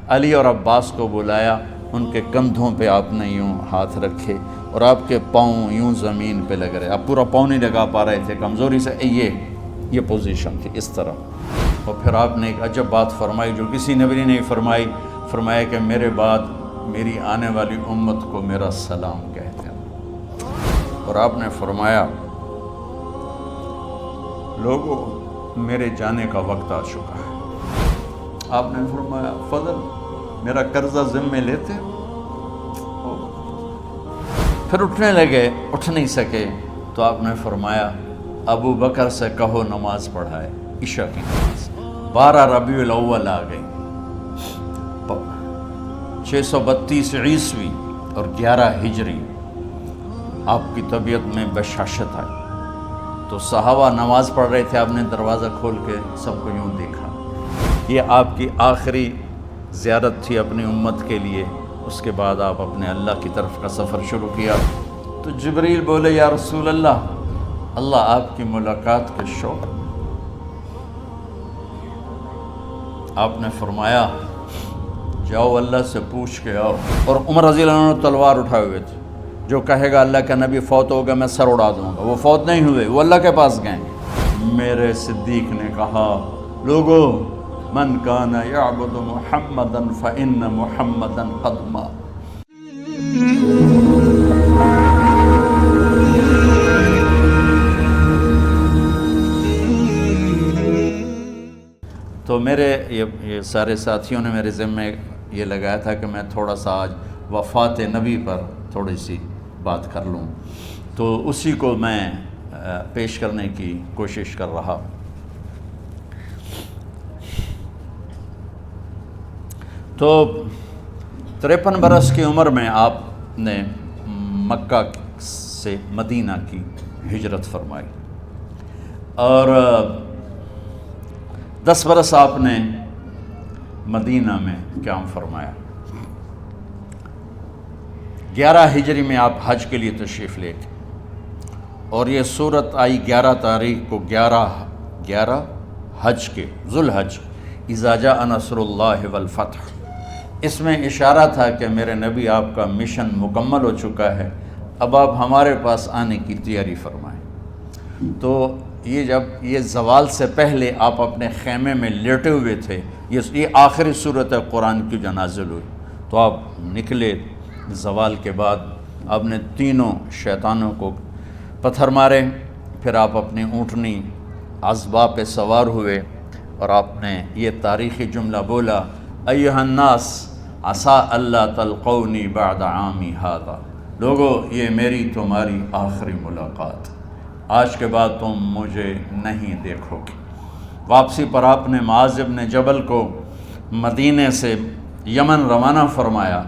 علی اور عباس کو بلایا، ان کے کندھوں پہ آپ نے یوں ہاتھ رکھے اور آپ کے پاؤں یوں زمین پہ لگ رہے، آپ پورا پاؤں نہیں لگا پا رہے تھے کمزوری سے، یہ پوزیشن تھی اس طرح۔ اور پھر آپ نے ایک عجب بات فرمائی جو کسی نبی نے نہیں فرمائی، فرمایا کہ میرے بعد میری آنے والی امت کو میرا سلام کہتے ہیں۔ اور آپ نے فرمایا لوگوں میرے جانے کا وقت آ چکا ہے۔ آپ نے فرمایا فضل میرا قرضہ ذمے لیتے ہو؟ پھر اٹھنے لگے، اٹھ نہیں سکے تو آپ نے فرمایا ابو بکر سے کہو نماز پڑھائے، عشاء کی نماز۔ 12 ربیع الاول آ گئی، 632 عیسوی اور 11 ہجری، آپ کی طبیعت میں بشاشت آئی تو صحابہ نماز پڑھ رہے تھے، آپ نے دروازہ کھول کے سب کو یوں دیکھا۔ یہ آپ کی آخری زیارت تھی اپنی امت کے لیے، اس کے بعد آپ اپنے اللہ کی طرف کا سفر شروع کیا۔ تو جبریل بولے یا رسول اللہ، اللہ آپ کی ملاقات کے شوق۔ آپ نے فرمایا جاؤ اللہ سے پوچھ کے آؤ۔ اور عمر رضی اللہ عنہ تلوار اٹھائے ہوئے تھے، جو کہے گا اللہ کا نبی فوت ہو گیا میں سر اڑا دوں گا، وہ فوت نہیں ہوئے، وہ اللہ کے پاس گئے۔ میرے صدیق نے کہا لوگو من کان یعبد محمدا فإن محمدا قد مات۔ تو میرے یہ سارے ساتھیوں نے میرے ذمے یہ لگایا تھا کہ میں تھوڑا سا آج وفات نبی پر تھوڑی سی بات کر لوں، تو اسی کو میں پیش کرنے کی کوشش کر رہا۔ تو 53 برس کی عمر میں آپ نے مکہ سے مدینہ کی ہجرت فرمائی، اور 10 برس آپ نے مدینہ میں قیام فرمایا۔ 11 ہجری میں آپ حج کے لیے تشریف لے گئے، اور یہ صورت آئی 11 تاریخ کو، 11 حج کے ذوالحج، اذا جاء نصر اللہ والفتح۔ اس میں اشارہ تھا کہ میرے نبی آپ کا مشن مکمل ہو چکا ہے، اب آپ ہمارے پاس آنے کی تیاری فرمائیں۔ تو یہ جب یہ زوال سے پہلے آپ اپنے خیمے میں لیٹے ہوئے تھے، یہ آخری صورت قرآن کی جو نازل ہوئی، تو آپ نکلے زوال کے بعد، آپ نے تینوں شیطانوں کو پتھر مارے، پھر آپ اپنی اونٹنی عذبہ پہ سوار ہوئے اور آپ نے یہ تاریخی جملہ بولا ایھا الناس عسیٰ اللہ تلقونی بعد عامی ھذا، لوگو یہ میری تمہاری آخری ملاقات، آج کے بعد تم مجھے نہیں دیکھو گے۔ واپسی پر آپ نے معاذ بن جبل کو مدینے سے یمن روانہ فرمایا،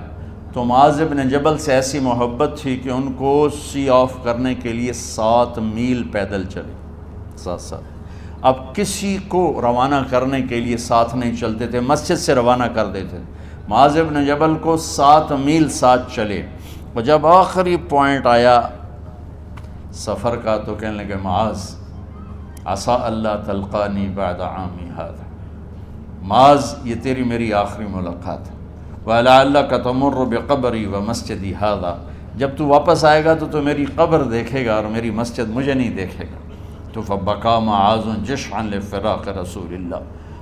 تو معاذ بن جبل سے ایسی محبت تھی کہ ان کو سی آف کرنے کے لیے 7 میل پیدل چلے، 7۔ اب کسی کو روانہ کرنے کے لیے ساتھ نہیں چلتے تھے، مسجد سے روانہ کر دیتے تھے، معاذ بن جبل کو 7 میل ساتھ چلے، اور جب آخری پوائنٹ آیا سفر کا تو کہنے لگے معاذ عسیٰ اللہ تلقانی بعد عامی ھذا، معاذ یہ تیری میری آخری ملاقات ہے، وَلَعَلَّكَ تَمُرُّ بِقَبْرِي وَمَسْجِدِي ھذا، جب تو واپس آئے گا تو میری قبر دیکھے گا اور میری مسجد مجھے نہیں دیکھے گا۔ تو فبکا معاذ جشعا لفراق رسول اللہ،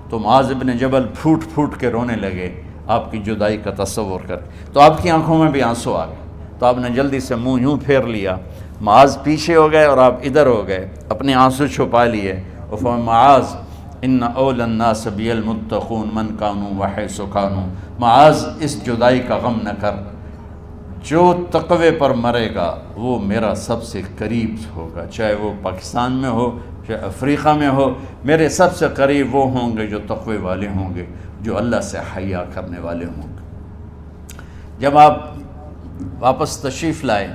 تو معاذ بن جبل پھوٹ پھوٹ کے رونے لگے آپ کی جدائی کا تصور کر، تو آپ کی آنکھوں میں بھی آنسو آ گئے، تو آپ نے جلدی سے منہ یوں پھیر لیا، معاذ پیچھے ہو گئے اور آپ ادھر ہو گئے، اپنے آنسو چھپا لیے، اور فرمایا معاذ ان اولی الناس بی المتقون من کانوا وحیث کانوا، معاذ اس جدائی کا غم نہ کر، جو تقوی پر مرے گا وہ میرا سب سے قریب ہوگا، چاہے وہ پاکستان میں ہو چاہے افریقہ میں ہو، میرے سب سے قریب وہ ہوں گے جو تقوی والے ہوں گے، جو اللہ سے حیا کرنے والے ہوں گے۔ جب آپ واپس تشریف لائے،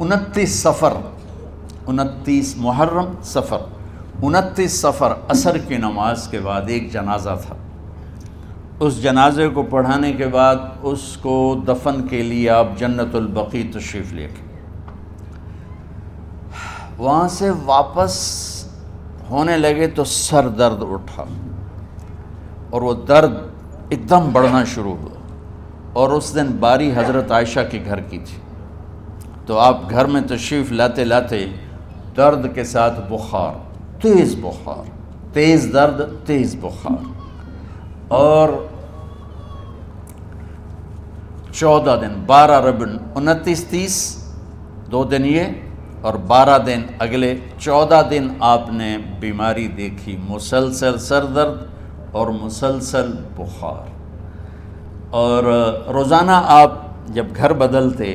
29 محرم صفر، 29 صفر عصر کی نماز کے بعد ایک جنازہ تھا، اس جنازے کو پڑھانے کے بعد اس کو دفن کے لیے آپ جنت البقیع تشریف لے گئے۔ وہاں سے واپس ہونے لگے تو سر درد اٹھا، اور وہ درد ایک دم بڑھنا شروع ہوا، اور اس دن باری حضرت عائشہ کے گھر کی تھی، تو آپ گھر میں تشریف لاتے لاتے درد کے ساتھ بخار، تیز درد، تیز بخار، اور 14 دن 12 ربیع 29 30 2 دن یہ اور 12 دن اگلے 14 دن آپ نے بیماری دیکھی، مسلسل سر درد اور مسلسل بخار۔ اور روزانہ آپ جب گھر بدلتے،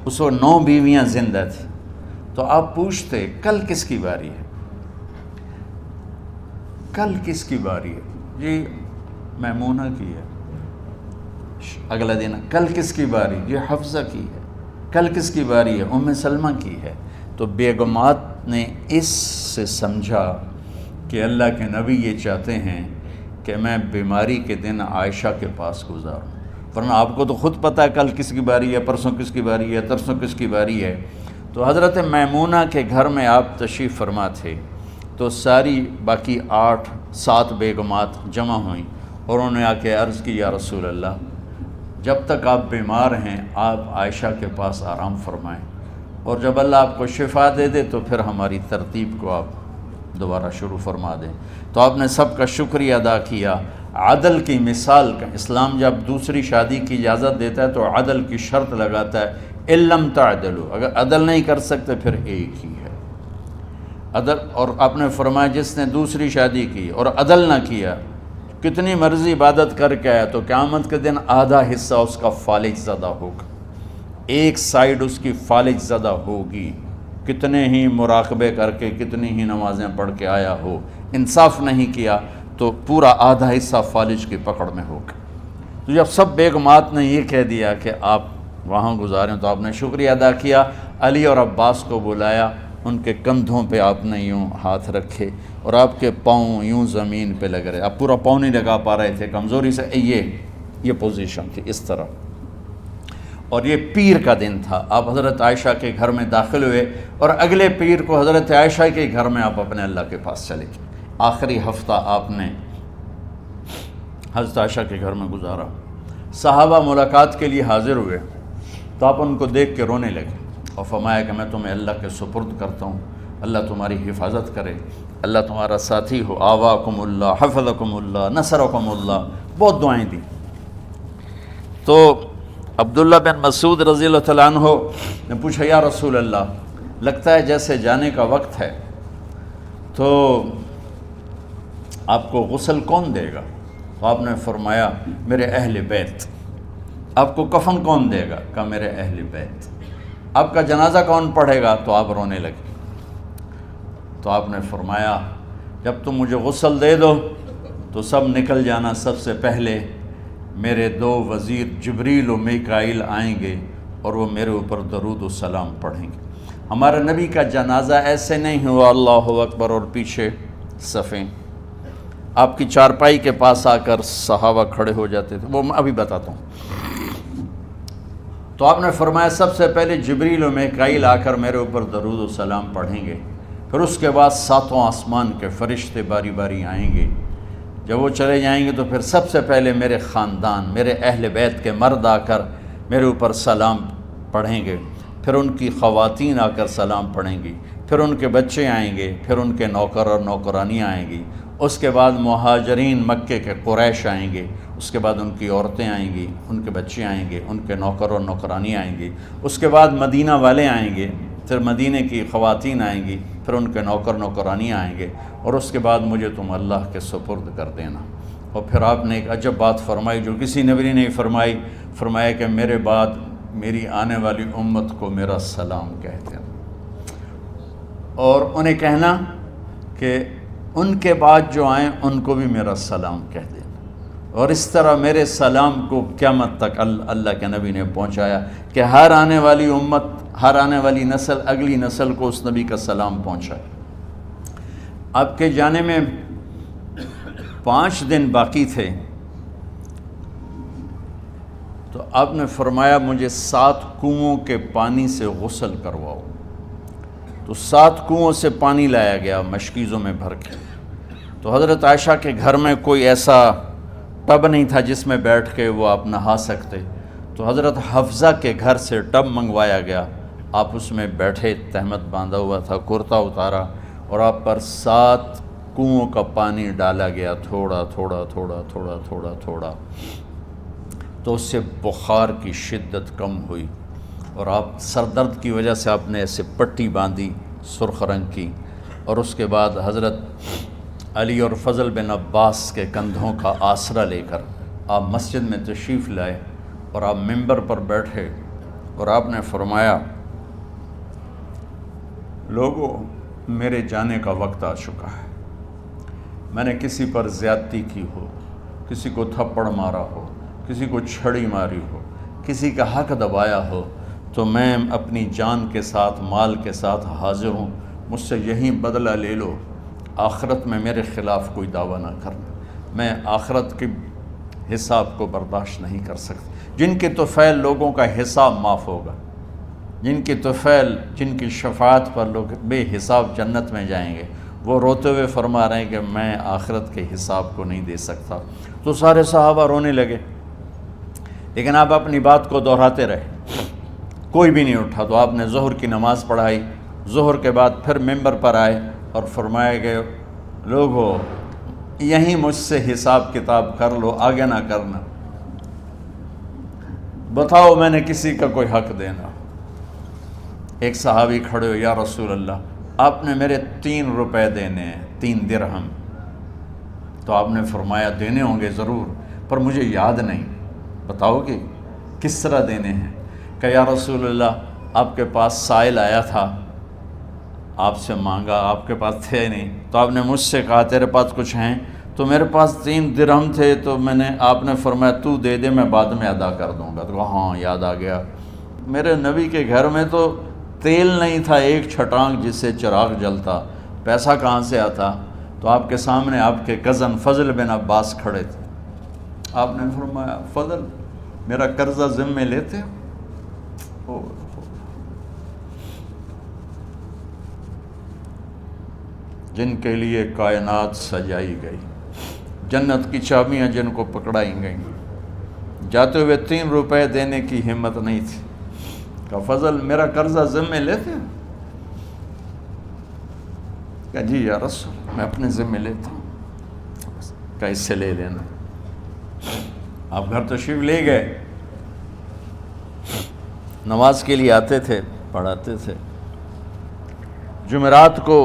اس وقت 9 بیویاں زندہ تھیں، تو آپ پوچھتے کل کس کی باری ہے، کل کس کی باری ہے؟ جی میمونہ کی ہے۔ اگلا دن کل کس کی باری؟ جی حفصہ کی ہے۔ کل کس کی باری ہے؟ ام سلمہ کی ہے۔ تو بیگمات نے اس سے سمجھا کہ اللہ کے نبی یہ چاہتے ہیں کہ میں بیماری کے دن عائشہ کے پاس گزاروں، ورنہ آپ کو تو خود پتہ ہے کل کس کی باری ہے، پرسوں کس کی باری ہے، ترسوں کس کی باری ہے۔ تو حضرت میمونہ کے گھر میں آپ تشریف فرما تھے، تو ساری باقی 7 بیگمات جمع ہوئیں اور انہوں نے آ کے عرض کی، یا رسول اللہ، جب تک آپ بیمار ہیں آپ عائشہ کے پاس آرام فرمائیں، اور جب اللہ آپ کو شفا دے دے تو پھر ہماری ترتیب کو آپ دوبارہ شروع فرما دیں۔ تو آپ نے سب کا شکریہ ادا کیا۔ عدل کی مثال کا اسلام جب دوسری شادی کی اجازت دیتا ہے تو عدل کی شرط لگاتا ہے، اِلَّمْ تَعْدِلُوا، اگر عدل نہیں کر سکتے پھر ایک ہی ہے عدل۔ اور آپ نے فرمایا جس نے دوسری شادی کی اور عدل نہ کیا، کتنی مرضی عبادت کر کے آیا، تو قیامت کے دن آدھا حصہ اس کا فالج زدہ ہوگا، ایک سائیڈ اس کی فالج زدہ ہوگی، کتنے ہی مراقبے کر کے کتنی ہی نمازیں پڑھ کے آیا ہو، انصاف نہیں کیا تو پورا آدھا حصہ فالج کی پکڑ میں ہوگا۔ تو جب سب بیگمات نے یہ کہہ دیا کہ آپ وہاں گزاریں تو آپ نے شکریہ ادا کیا، علی اور عباس کو بلایا، ان کے کندھوں پہ آپ نے یوں ہاتھ رکھے اور آپ کے پاؤں یوں زمین پہ لگ رہے، آپ پورا پاؤں نہیں لگا پا رہے تھے کمزوری سے، یہ پوزیشن تھی اس طرح۔ اور یہ پیر کا دن تھا، آپ حضرت عائشہ کے گھر میں داخل ہوئے اور اگلے پیر کو حضرت عائشہ کے گھر میں آپ اپنے اللہ کے پاس چلے گئے۔ آخری ہفتہ آپ نے حضرت عائشہ کے گھر میں گزارا۔ صحابہ ملاقات کے لیے حاضر ہوئے تو آپ ان کو دیکھ کے رونے لگے اور فرمایا کہ میں تمہیں اللہ کے سپرد کرتا ہوں، اللہ تمہاری حفاظت کرے، اللہ تمہارا ساتھی ہو، آواکم اللہ، حفظکم اللہ، نصرکم اللہ، بہت دعائیں دی۔ تو عبداللہ بن مسعود رضی اللہ تعالیٰ عنہ نے پوچھا، یا رسول اللہ، لگتا ہے جیسے جانے کا وقت ہے، تو آپ کو غسل کون دے گا؟ تو آپ نے فرمایا میرے اہل بیت۔ آپ کو کفن کون دے گا؟ کہا میرے اہل بیت۔ آپ کا جنازہ کون پڑھے گا؟ تو آپ رونے لگے۔ تو آپ نے فرمایا جب تم مجھے غسل دے دو تو سب نکل جانا، سب سے پہلے میرے 2 وزیر جبریل و میکائیل آئیں گے اور وہ میرے اوپر درود و سلام پڑھیں گے۔ ہمارے نبی کا جنازہ ایسے نہیں ہوا اللہ اکبر اور پیچھے صفیں، آپ کی چارپائی کے پاس آ کر صحابہ کھڑے ہو جاتے تھے، وہ میں ابھی بتاتا ہوں۔ تو آپ نے فرمایا سب سے پہلے جبریل و میکائیل آ کر میرے اوپر درود و سلام پڑھیں گے، پھر اس کے بعد 7 آسمان کے فرشتے باری باری آئیں گے۔ جب وہ چلے جائیں گے تو پھر سب سے پہلے میرے خاندان، میرے اہل بیت کے مرد آ کر میرے اوپر سلام پڑھیں گے، پھر ان کی خواتین آ کر سلام پڑھیں گی، پھر ان کے بچے آئیں گے، پھر ان کے نوکر اور نوکرانیاں آئیں گی، اس کے بعد مہاجرین مکے کے قریش آئیں گے، اس کے بعد ان کی عورتیں آئیں گی، ان کے بچے آئیں گے، ان کے نوکر اور نوکرانی آئیں گی، اس کے بعد مدینہ والے آئیں گے، پھر مدینے کی خواتین آئیں گی، پھر ان کے نوکر نوکرانی آئیں گے، اور اس کے بعد مجھے تم اللہ کے سپرد کر دینا۔ اور پھر آپ نے ایک عجب بات فرمائی جو کسی نبی نے نہیں فرمائی، فرمایا کہ میرے بعد میری آنے والی امت کو میرا سلام کہہ دینا، اور انہیں کہنا کہ ان کے بعد جو آئیں ان کو بھی میرا سلام کہہ دینا۔ اور اس طرح میرے سلام کو قیامت تک اللہ کے نبی نے پہنچایا کہ ہر آنے والی امت، ہر آنے والی نسل، اگلی نسل کو اس نبی کا سلام پہنچائے۔ آپ کے جانے میں 5 دن باقی تھے تو آپ نے فرمایا مجھے 7 کنوؤں کے پانی سے غسل کرواؤ۔ تو 7 کنوؤں سے پانی لایا گیا مشکیزوں میں بھر کے، تو حضرت عائشہ کے گھر میں کوئی ایسا ٹب نہیں تھا جس میں بیٹھ کے وہ آپ نہا سکتے، تو حضرت حفصہ کے گھر سے ٹب منگوایا گیا، آپ اس میں بیٹھے، تہمت باندھا ہوا تھا، کرتا اتارا، اور آپ پر 7 کنوؤں کا پانی ڈالا گیا، تھوڑا تھوڑا تھوڑا تھوڑا تھوڑا تھوڑا، تو اس سے بخار کی شدت کم ہوئی، اور آپ سر درد کی وجہ سے آپ نے ایسے پٹی باندھی سرخ رنگ کی، اور اس کے بعد حضرت علی اور فضل بن عباس کے کندھوں کا آسرا لے کر آپ مسجد میں تشریف لائے، اور آپ منبر پر بیٹھے، اور آپ نے فرمایا، لوگوں، میرے جانے کا وقت آ چکا ہے، میں نے کسی پر زیادتی کی ہو، کسی کو تھپڑ مارا ہو، کسی کو چھڑی ماری ہو، کسی کا حق دبایا ہو، تو میں اپنی جان کے ساتھ، مال کے ساتھ حاضر ہوں، مجھ سے یہیں بدلہ لے لو، آخرت میں میرے خلاف کوئی دعویٰ نہ کرنا، میں آخرت کے حساب کو برداشت نہیں کر سکتا۔ جن کے طفیل لوگوں کا حساب معاف ہوگا، جن کی طفیل، جن کی شفاعت پر لوگ بے حساب جنت میں جائیں گے، وہ روتے ہوئے فرما رہے ہیں کہ میں آخرت کے حساب کو نہیں دے سکتا۔ تو سارے صحابہ رونے لگے، لیکن آپ اپنی بات کو دہراتے رہے، کوئی بھی نہیں اٹھا۔ تو آپ نے ظہر کی نماز پڑھائی، ظہر کے بعد پھر ممبر پر آئے اور فرمایا کہ لوگو، یہیں مجھ سے حساب کتاب کر لو، آگے نہ کرنا، بتاؤ میں نے کسی کا کوئی حق دینا۔ ایک صحابی کھڑے ہو، یا رسول اللہ، آپ نے میرے 3 روپے دینے ہیں، 3 درہم۔ تو آپ نے فرمایا دینے ہوں گے ضرور، پر مجھے یاد نہیں، بتاؤ کہ کس طرح دینے ہیں؟ کہ یا رسول اللہ، آپ کے پاس سائل آیا تھا، آپ سے مانگا، آپ کے پاس تھے نہیں، تو آپ نے مجھ سے کہا تیرے پاس کچھ ہیں؟ تو میرے پاس 3 درہم تھے، تو آپ نے فرمایا تو دے دے، میں بعد میں ادا کر دوں گا۔ تو کہا ہاں یاد آ گیا، میرے نبی کے گھر میں تو تیل نہیں تھا ایک چھٹانگ جس سے چراغ جلتا، پیسہ کہاں سے آتا؟ تو آپ کے سامنے آپ کے کزن فضل بن عباس کھڑے تھے، آپ نے فرمایا فضل، میرا قرضہ ذمے لیتے ہو؟ جن کے لیے کائنات سجائی گئی، جنت کی چابیاں جن کو پکڑائی گئیں، جاتے ہوئے 3 روپے دینے کی ہمت نہیں تھی۔ کہا فضل، میرا قرضہ ذمے لیتے ہیں؟ کہا جی یا رسول، میں اپنے ذمے لیتا ہوں۔ کہا اس سے لے لینا۔ آپ گھر تشریف لے گئے، نماز کے لیے آتے تھے، پڑھاتے تھے۔ جمعرات کو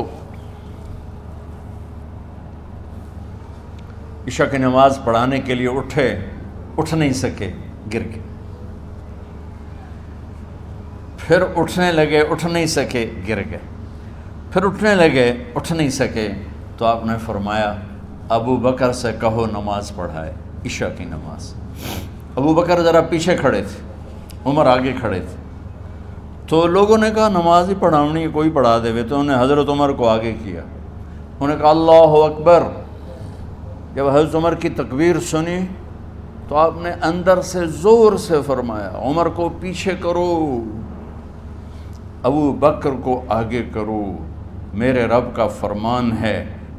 عشاء کی نماز پڑھانے کے لیے اٹھ نہیں سکے، گر گئے، پھر اٹھنے لگے، اٹھ نہیں سکے، گر گئے، پھر اٹھنے لگے، اٹھ نہیں سکے، تو آپ نے فرمایا ابو بکر سے کہو نماز پڑھائے، عشاء کی نماز۔ ابو بکر ذرا پیچھے کھڑے تھے، عمر آگے کھڑے تھے، تو لوگوں نے کہا نماز ہی پڑھاونی ہے، کوئی پڑھا دے، تو انہوں نے حضرت عمر کو آگے کیا، انہوں نے کہا اللہ اکبر۔ جب حضرت عمر کی تکبیر سنی تو آپ نے اندر سے زور سے فرمایا عمر کو پیچھے کرو، ابو بکر کو آگے کرو، میرے رب کا فرمان ہے،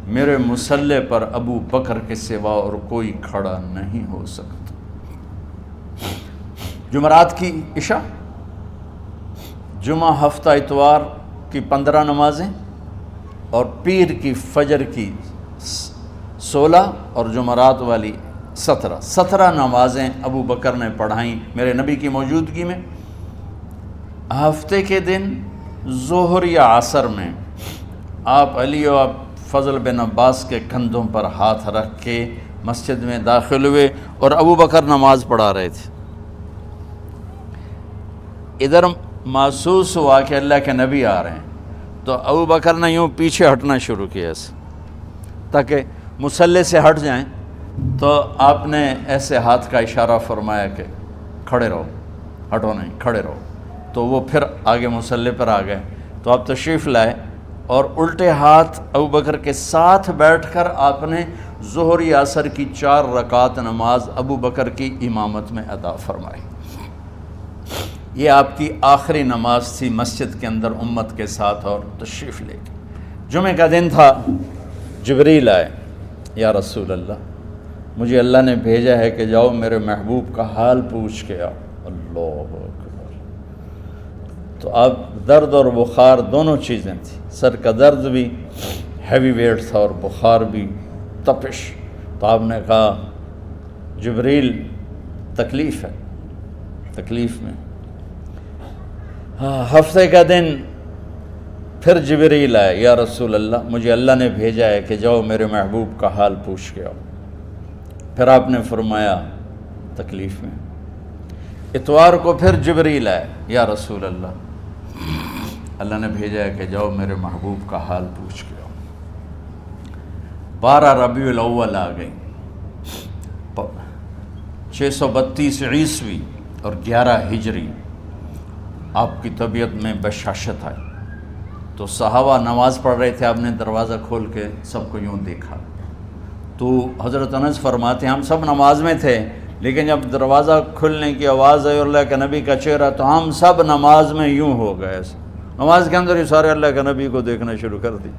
میرے مصلی پر ابو بکر کے سوا اور کوئی کھڑا نہیں ہو سکتا۔ جمعرات کی عشاء، جمعہ ہفتہ اتوار کی 15 نمازیں، اور پیر کی فجر کی 16 اور جمعرات والی 17 نمازیں ابو بکر نے پڑھائیں میرے نبی کی موجودگی میں۔ ہفتے کے دن ظہر یا عصر میں آپ علی و فضل بن عباس کے کندھوں پر ہاتھ رکھ کے مسجد میں داخل ہوئے اور ابو بکر نماز پڑھا رہے تھے۔ ادھر محسوس ہوا کہ اللہ کے نبی آ رہے ہیں، تو ابو بکر نے یوں پیچھے ہٹنا شروع کیا ایسے تاکہ مصلی سے ہٹ جائیں، تو آپ نے ایسے ہاتھ کا اشارہ فرمایا کہ کھڑے رہو، ہٹو نہیں، کھڑے رہو، تو وہ پھر آگے مصلی پر آ گئے۔ تو آپ تشریف لائے اور الٹے ہاتھ ابو بکر کے ساتھ بیٹھ کر آپ نے ظہر یا عصر کی 4 رکعت نماز ابو بکر کی امامت میں ادا فرمائی۔ یہ آپ کی آخری نماز تھی مسجد کے اندر امت کے ساتھ، اور تشریف لے گئے۔ جمعہ کا دن تھا، جبریل آئے یا رسول اللہ مجھے اللہ نے بھیجا ہے کہ جاؤ میرے محبوب کا حال پوچھ کے آؤ۔ اللہ اکبر۔ تو اب درد اور بخار دونوں چیزیں تھیں، سر کا درد بھی ہیوی ویٹ تھا اور بخار بھی تپش۔ تو آپ نے کہا جبریل تکلیف ہے، تکلیف میں۔ ہفتے کا دن پھر جبریل آئے، یا رسول اللہ مجھے اللہ نے بھیجا ہے کہ جاؤ میرے محبوب کا حال پوچھ کے آؤ۔ پھر آپ نے فرمایا تکلیف میں۔ اتوار کو پھر جبریل آئے، یا رسول اللہ نے بھیجا ہے کہ جاؤ میرے محبوب کا حال پوچھ کے آؤ۔ 12 ربیع الاول آ گئی، 632 عیسوی اور 11 ہجری، آپ کی طبیعت میں بشاشت آئی۔ تو صحابہ نماز پڑھ رہے تھے، آپ نے دروازہ کھول کے سب کو یوں دیکھا۔ تو حضرت انس فرماتے ہیں ہم سب نماز میں تھے، لیکن جب دروازہ کھلنے کی آواز آئی اور اللہ کے نبی کا چہرہ، تو ہم سب نماز میں یوں ہو گئے، نماز کے اندر ہی سارے اللہ کے نبی کو دیکھنا شروع کر دی،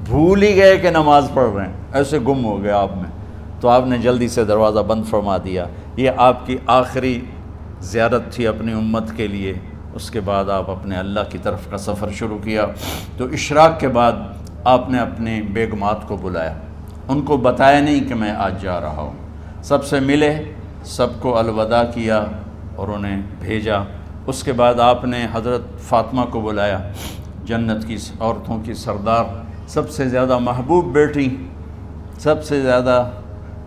بھول ہی گئے کہ نماز پڑھ رہے ہیں، ایسے گم ہو گئے آپ میں۔ تو آپ نے جلدی سے دروازہ بند فرما دیا۔ یہ آپ کی آخری زیارت تھی اپنی امت کے لیے۔ اس کے بعد آپ اپنے اللہ کی طرف کا سفر شروع کیا۔ تو اشراق کے بعد آپ نے اپنے بیگمات کو بلایا، ان کو بتایا نہیں کہ میں آج جا رہا ہوں، سب سے ملے، سب کو الوداع کیا اور انہیں بھیجا۔ اس کے بعد آپ نے حضرت فاطمہ کو بلایا، جنت کی عورتوں کی سردار، سب سے زیادہ محبوب بیٹی، سب سے زیادہ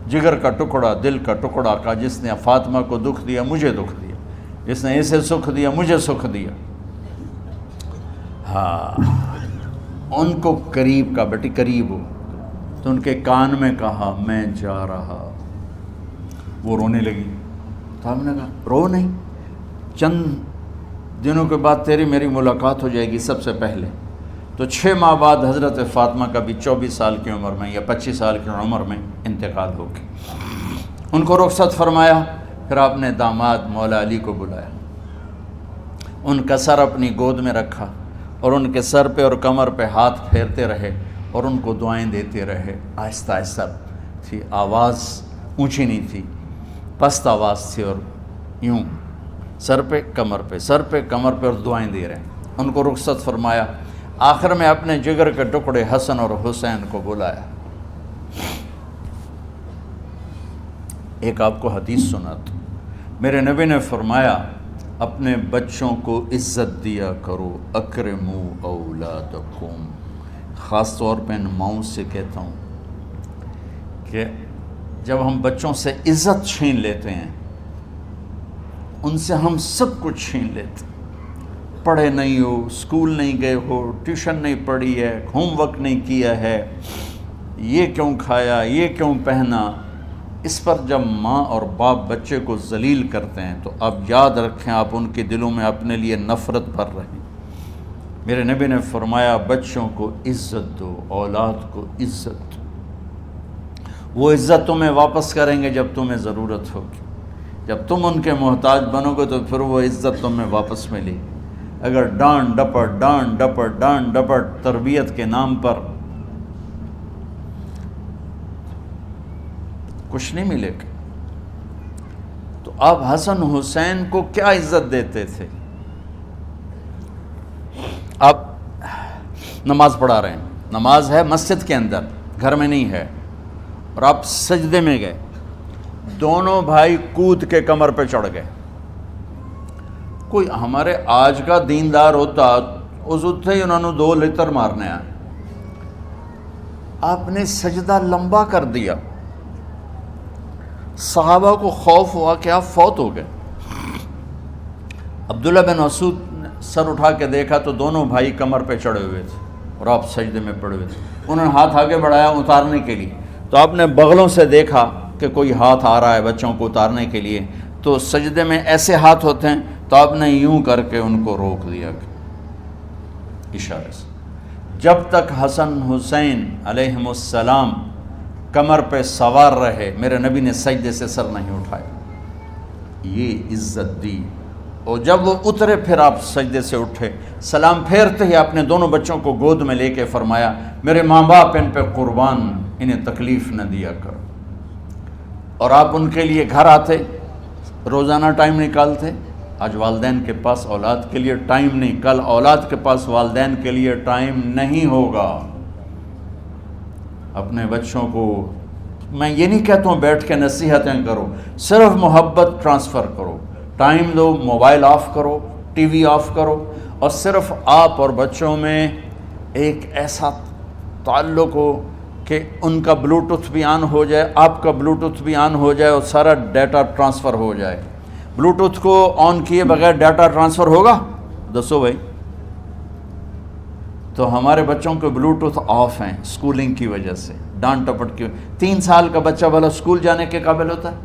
جگر کا ٹکڑا، دل کا ٹکڑا کا، جس نے فاطمہ کو دکھ دیا مجھے دکھ دیا، جس نے اسے سکھ دیا مجھے سکھ دیا۔ ہاں، ان کو قریب کا، بیٹی قریب ہو، تو ان کے کان میں کہا میں جا رہا۔ وہ رونے لگی، تو ہم نے کہا رو نہیں، چند دنوں کے بعد تیری میری ملاقات ہو جائے گی سب سے پہلے۔ تو 6 ماہ بعد حضرت فاطمہ کا بھی 24 سال کی عمر میں یا 25 سال کی عمر میں انتقال ہو گیا۔ ان کو رخصت فرمایا۔ پھر آپ نے داماد مولا علی کو بلایا، ان کا سر اپنی گود میں رکھا اور ان کے سر پہ اور کمر پہ ہاتھ پھیرتے رہے اور ان کو دعائیں دیتے رہے۔ آہستہ آہستہ تھی، آواز اونچی نہیں تھی، پست آواز تھی، اور یوں سر پہ کمر پہ، سر پہ کمر پہ، اور دعائیں دے رہے ہیں۔ ان کو رخصت فرمایا۔ آخر میں اپنے جگر کے ٹکڑے حسن اور حسین کو بلایا۔ ایک آپ کو حدیث سناتا، میرے نبی نے فرمایا اپنے بچوں کو عزت دیا کرو، اکرموا اولادکم۔ خاص طور پہ ان ماؤں سے کہتا ہوں کہ جب ہم بچوں سے عزت چھین لیتے ہیں، ان سے ہم سب کچھ چھین لیتے ہیں۔ پڑھے نہیں ہو، اسکول نہیں گئے ہو، ٹیوشن نہیں پڑھی ہے، ہوم ورک نہیں کیا ہے، یہ کیوں کھایا، یہ کیوں پہنا، اس پر جب ماں اور باپ بچے کو ذلیل کرتے ہیں تو اب یاد رکھیں آپ ان کے دلوں میں اپنے لیے نفرت بھر رہے ہیں۔ میرے نبی نے فرمایا بچوں کو عزت دو، اولاد کو عزت دو، وہ عزت تمہیں واپس کریں گے جب تمہیں ضرورت ہوگی۔ جب تم ان کے محتاج بنو گے تو پھر وہ عزت تمہیں واپس ملے گی۔ اگر ڈانٹ ڈپٹ تربیت کے نام پر کچھ نہیں ملے گا۔ تو آپ حسن حسین کو کیا عزت دیتے تھے؟ آپ نماز پڑھا رہے ہیں، نماز ہے مسجد کے اندر، گھر میں نہیں ہے، اور آپ سجدے میں گئے، دونوں بھائی کود کے کمر پہ چڑھ گئے۔ کوئی ہمارے آج کا دیندار ہوتا اس اتنے ہی انہوں نے 2 لتر مارنے آئے، آپ نے سجدہ لمبا کر دیا۔ صحابہ کو خوف ہوا کہ آپ فوت ہو گئے۔ عبداللہ بن مسعود نے سر اٹھا کے دیکھا تو دونوں بھائی کمر پہ چڑھے ہوئے تھے اور آپ سجدے میں پڑے ہوئے تھے۔ انہوں نے ہاتھ آگے بڑھایا اتارنے کے لیے، تو آپ نے بغلوں سے دیکھا کہ کوئی ہاتھ آ رہا ہے بچوں کو اتارنے کے لیے، تو سجدے میں ایسے ہاتھ ہوتے ہیں، تو آپ نے یوں کر کے ان کو روک دیا اشارے سے۔ جب تک حسن حسین علیہم السلام کمر پہ سوار رہے میرے نبی نے سجدے سے سر نہیں اٹھایا، یہ عزت دی۔ اور جب وہ اترے پھر آپ سجدے سے اٹھے، سلام پھیرتے ہی آپ نے دونوں بچوں کو گود میں لے کے فرمایا میرے ماں باپ ان پہ قربان، انہیں تکلیف نہ دیا کرو۔ اور آپ ان کے لیے گھر آتے، روزانہ ٹائم نکالتے۔ آج والدین کے پاس اولاد کے لیے ٹائم نہیں، کل اولاد کے پاس والدین کے لیے ٹائم نہیں ہوگا۔ اپنے بچوں کو میں یہ نہیں کہتا ہوں بیٹھ کے نصیحتیں کرو، صرف محبت ٹرانسفر کرو، ٹائم دو، موبائل آف کرو، ٹی وی آف کرو، اور صرف آپ اور بچوں میں ایک ایسا تعلق ہو کہ ان کا بلوٹوتھ بھی آن ہو جائے، آپ کا بلوٹوتھ بھی آن ہو جائے، اور سارا ڈیٹا ٹرانسفر ہو جائے۔ بلوٹوتھ کو آن کیے بغیر ڈیٹا ٹرانسفر ہوگا؟ دسو بھائی۔ تو ہمارے بچوں کے بلوٹوتھ آف ہیں سکولنگ کی وجہ سے، ڈانٹ ٹپٹ کی۔ 3 سال کا بچہ بھلا سکول جانے کے قابل ہوتا ہے؟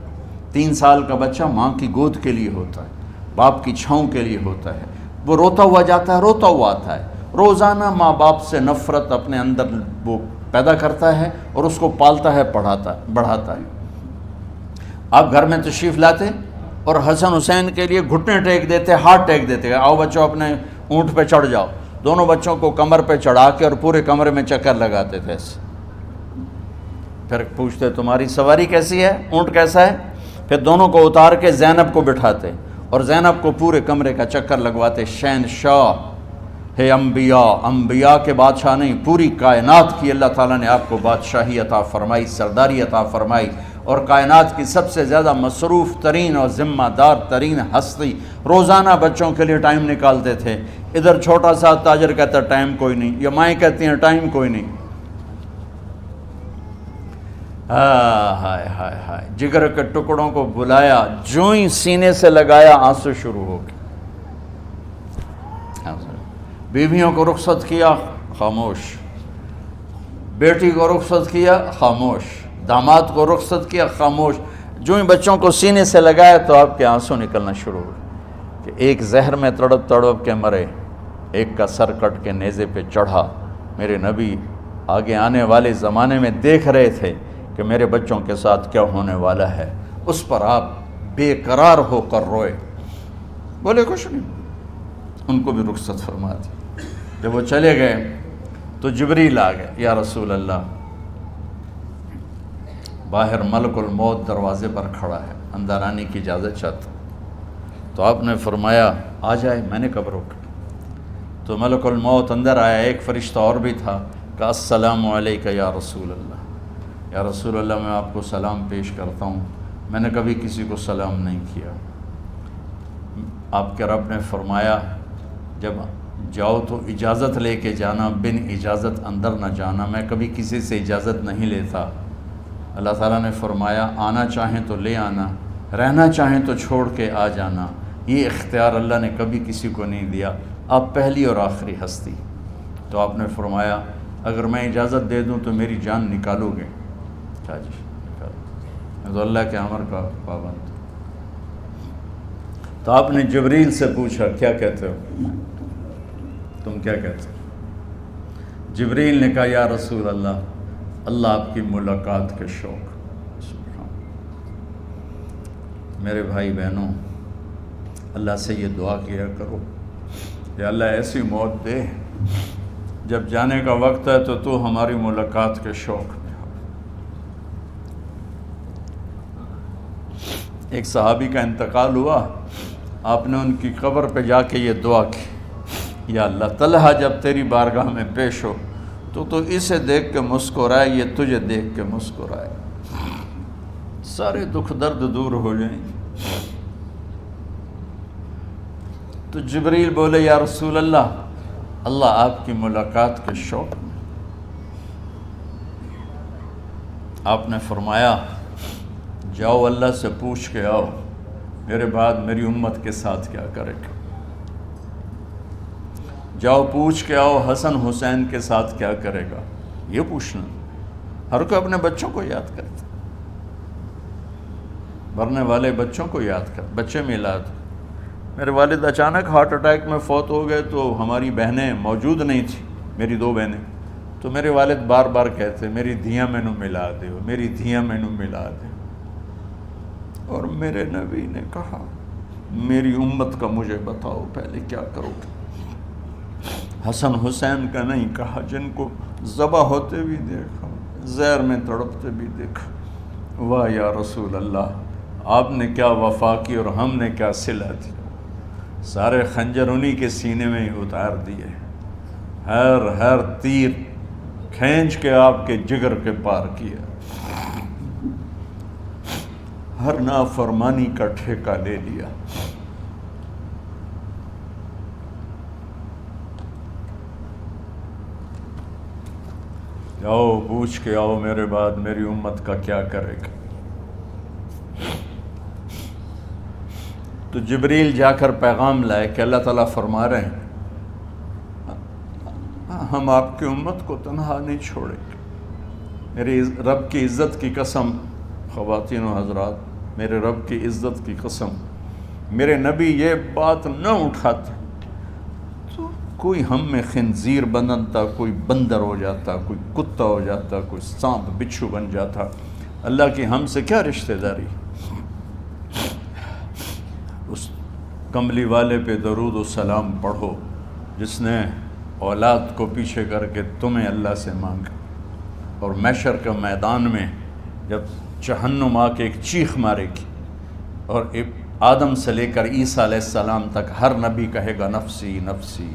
3 سال کا بچہ ماں کی گود کے لیے ہوتا ہے، باپ کی چھاؤں کے لیے ہوتا ہے، وہ روتا ہوا جاتا ہے، روتا ہوا آتا ہے، روزانہ ماں باپ سے نفرت اپنے اندر وہ پیدا کرتا ہے اور اس کو پالتا ہے، بڑھاتا ہے۔ آپ گھر میں تشریف لاتے اور حسن حسین کے لیے گھٹنے ٹیک دیتے، ہاتھ ٹیک دیتے، آؤ بچوں اپنے اونٹ پہ چڑھ جاؤ، دونوں بچوں کو کمر پہ چڑھا کے اور پورے کمرے میں چکر لگاتے تھے ایسے۔ پھر پوچھتے تمہاری سواری کیسی ہے، اونٹ کیسا ہے؟ پھر دونوں کو اتار کے زینب کو بٹھاتے اور زینب کو پورے کمرے کا چکر لگواتے۔ شہنشاہ ہے انبیاء، انبیاء کے بادشاہ نہیں، پوری کائنات کی اللہ تعالیٰ نے آپ کو بادشاہی عطا فرمائی، سرداری عطا فرمائی، اور کائنات کی سب سے زیادہ مصروف ترین اور ذمہ دار ترین ہستی روزانہ بچوں کے لیے ٹائم نکالتے تھے۔ ادھر چھوٹا سا تاجر کہتا ہے ٹائم کوئی نہیں، یا مائیں کہتی ہیں ٹائم کوئی نہیں۔ ہائے ہائے ہائے، جگر کے ٹکڑوں کو بلایا، جو ہی سینے سے لگایا آنسو شروع ہو گئے۔ بیویوں کو رخصت کیا، خاموش۔ بیٹی کو رخصت کیا، خاموش۔ داماد کو رخصت کیا، خاموش۔ جو ہی بچوں کو سینے سے لگایا تو آپ کے آنسو نکلنا شروع ہوئے کہ ایک زہر میں تڑپ تڑپ کے مرے، ایک کا سر کٹ کے نیزے پہ چڑھا۔ میرے نبی آگے آنے والے زمانے میں دیکھ رہے تھے کہ میرے بچوں کے ساتھ کیا ہونے والا ہے، اس پر آپ بے قرار ہو کر روئے، بولے کچھ نہیں، ان کو بھی رخصت فرما دی۔ جب وہ چلے گئے تو جبریل آ گئے، یا رسول اللہ، باہر ملک الموت دروازے پر کھڑا ہے، اندر آنے کی اجازت چاہتا۔ تو آپ نے فرمایا آ جائے، میں نے کب روکا؟ تو ملک الموت اندر آیا، ایک فرشتہ اور بھی تھا، کہا السلام علیکہ یا رسول اللہ، یا رسول اللہ میں آپ کو سلام پیش کرتا ہوں، میں نے کبھی کسی کو سلام نہیں کیا۔ آپ کے رب نے فرمایا جب جاؤ تو اجازت لے کے جانا، بن اجازت اندر نہ جانا، میں کبھی کسی سے اجازت نہیں لیتا۔ اللہ تعالیٰ نے فرمایا آنا چاہیں تو لے آنا، رہنا چاہیں تو چھوڑ کے آ جانا، یہ اختیار اللہ نے کبھی کسی کو نہیں دیا، آپ پہلی اور آخری ہستی۔ تو آپ نے فرمایا اگر میں اجازت دے دوں تو میری جان نکالو گے؟ کیا جی نکالو، میں تو اللہ کے امر کا پابند ہوں۔ تو آپ نے جبریل سے پوچھا کیا کہتے ہو، تم کیا کہتے ہو؟ جبریل نے کہا یا رسول اللہ، اللہ آپ کی ملاقات کے شوق۔ سبحان میرے بھائی بہنوں، اللہ سے یہ دعا کیا کرو کہ اللہ ایسی موت دے جب جانے کا وقت ہے تو ہماری ملاقات کے شوق میں ہو۔ ایک صحابی کا انتقال ہوا، آپ نے ان کی قبر پہ جا کے یہ دعا کی، یا اللہ طلحہ جب تیری بارگاہ میں پیش ہو تو اسے دیکھ کے مسکرائے، یہ تجھے دیکھ کے مسکرائے، سارے دکھ درد دور ہو جائیں۔ تو جبریل بولے یا رسول اللہ، اللہ آپ کی ملاقات کے شوق میں۔ آپ نے فرمایا جاؤ اللہ سے پوچھ کے آؤ میرے بعد میری امت کے ساتھ کیا کرے گا، جاؤ پوچھ کے آؤ حسن حسین کے ساتھ کیا کرے گا۔ یہ پوچھنا، ہر کوئی اپنے بچوں کو یاد کرتا، مرنے والے بچوں کو یاد کر، بچے میلاد۔ میرے والد اچانک ہارٹ اٹیک میں فوت ہو گئے تو ہماری بہنیں موجود نہیں تھیں، میری 2 بہنیں، تو میرے والد بار بار کہتے میری دھیاں مینوں ملا دیو، میری دھیاں مینوں ملا دیو۔ اور میرے نبی نے کہا میری امت کا مجھے بتاؤ پہلے کیا کرو گے۔ حسن حسین کا نہیں کہا، جن کو ذبح ہوتے بھی دیکھا، زہر میں تڑپتے بھی دیکھا۔ واہ یا رسول اللہ، آپ نے کیا وفا کی اور ہم نے کیا صلہ دی، سارے خنجر انہی کے سینے میں ہی اتار دیے، ہر تیر کھینچ کے آپ کے جگر کے پار کیا، ہر نافرمانی کا ٹھیکہ لے لیا۔ جاؤ پوچھ کے آؤ میرے بعد میری امت کا کیا کرے گا۔ تو جبریل جا کر پیغام لائے کہ اللہ تعالیٰ فرما رہے ہیں ہم آپ کی امت کو تنہا نہیں چھوڑیں گے۔ میرے رب کی عزت کی قسم، خواتین و حضرات، میرے رب کی عزت کی قسم، میرے نبی یہ بات نہ اٹھاتے تو کوئی ہم میں خنزیر بنتا، کوئی بندر ہو جاتا، کوئی کتا ہو جاتا، کوئی سانپ بچھو بن جاتا۔ اللہ کی ہم سے کیا رشتہ داری؟ اس کملی والے پہ درود و سلام پڑھو جس نے اولاد کو پیچھے کر کے تمہیں اللہ سے مانگا، اور محشر کے میدان میں جب جہنم آ کے ایک چیخ مارے گی اور آدم سے لے کر عیسیٰ علیہ السلام تک ہر نبی کہے گا نفسی نفسی،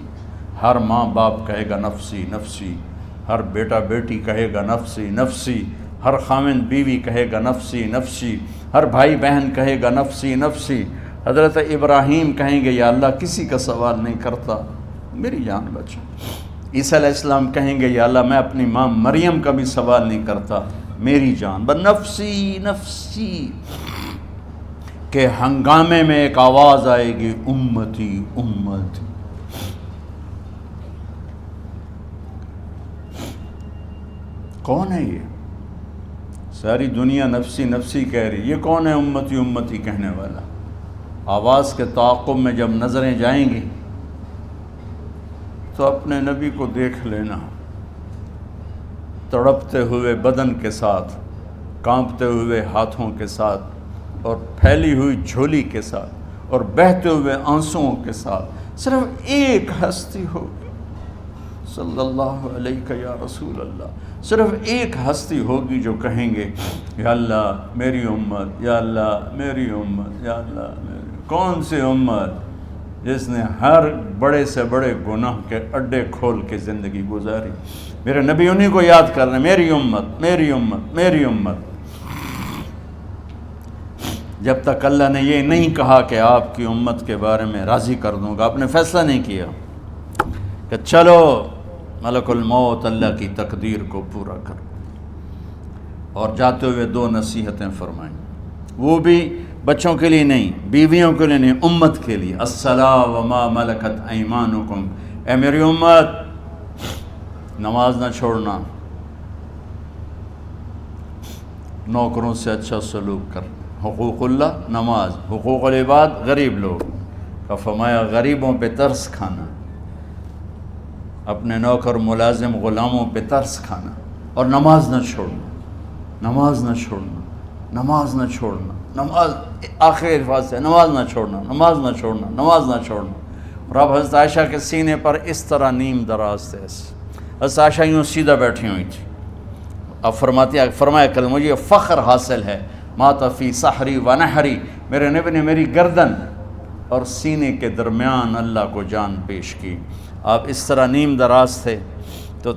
ہر ماں باپ کہے گا نفسی نفسی، ہر بیٹا بیٹی کہے گا نفسی نفسی، ہر خاوند بیوی کہے گا نفسی نفسی، ہر بھائی بہن کہے گا نفسی نفسی۔ حضرت ابراہیم کہیں گے یا اللہ کسی کا سوال نہیں کرتا، میری جان بچا۔ عیسیٰ علیہ السلام کہیں گے یا اللہ میں اپنی ماں مریم کا بھی سوال نہیں کرتا، میری جان بس نفسی نفسی۔ کہ ہنگامے میں ایک آواز آئے گی امتی امتی۔ کون ہے یہ؟ ساری دنیا نفسی نفسی کہہ رہی، یہ کون ہے امتی امتی کہنے والا؟ آواز کے تعاقب میں جب نظریں جائیں گی تو اپنے نبی کو دیکھ لینا، تڑپتے ہوئے بدن کے ساتھ، کانپتے ہوئے ہاتھوں کے ساتھ، اور پھیلی ہوئی جھولی کے ساتھ، اور بہتے ہوئے آنسوؤں کے ساتھ۔ صرف ایک ہستی ہوگی، صلی اللہ علیہ یا رسول اللہ، صرف ایک ہستی ہوگی جو کہیں گے یا اللہ میری امت، یا اللہ میری امت، یا اللہ میری۔ کون سی امت؟ جس نے ہر بڑے سے بڑے گناہ کے اڈے کھول کے زندگی گزاری۔ میرے نبی انہی کو یاد کر رہے ہیں، میری امت میری امت میری امت۔ جب تک اللہ نے یہ نہیں کہا کہ آپ کی امت کے بارے میں راضی کر دوں گا، آپ نے فیصلہ نہیں کیا کہ چلو ملک الموت اللہ کی تقدیر کو پورا کر، اور جاتے ہوئے 2 نصیحتیں فرمائیں، وہ بھی بچوں کے لیے نہیں، بیویوں کے لیے نہیں، امت کے لیے۔ الصلاۃ وما ملکت ایمانکم، اے میری امت نماز نہ چھوڑنا، نوکروں سے اچھا سلوک کر، حقوق اللہ نماز، حقوق العباد غریب لوگ کا فرمایا غریبوں پہ ترس کھانا، اپنے نوکر ملازم غلاموں پہ ترس کھانا، اور نماز نہ چھوڑنا، نماز نہ چھوڑنا، نماز نہ چھوڑنا، نماز آخری الفاظ سے نماز نہ چھوڑنا، نماز نہ چھوڑنا، نماز نہ چھوڑنا۔ اور اب حضرت عائشہ کے سینے پر اس طرح نیم دراز تھے، حضرت عائشہ یوں سیدھا بیٹھی ہوئی تھی۔ اب فرمایا کل مجھے فخر حاصل ہے، مات فی سحری و نحری، میرے نبی نے میری گردن اور سینے کے درمیان اللہ کو جان پیش کی۔ آپ اس طرح نیم دراز تھے تو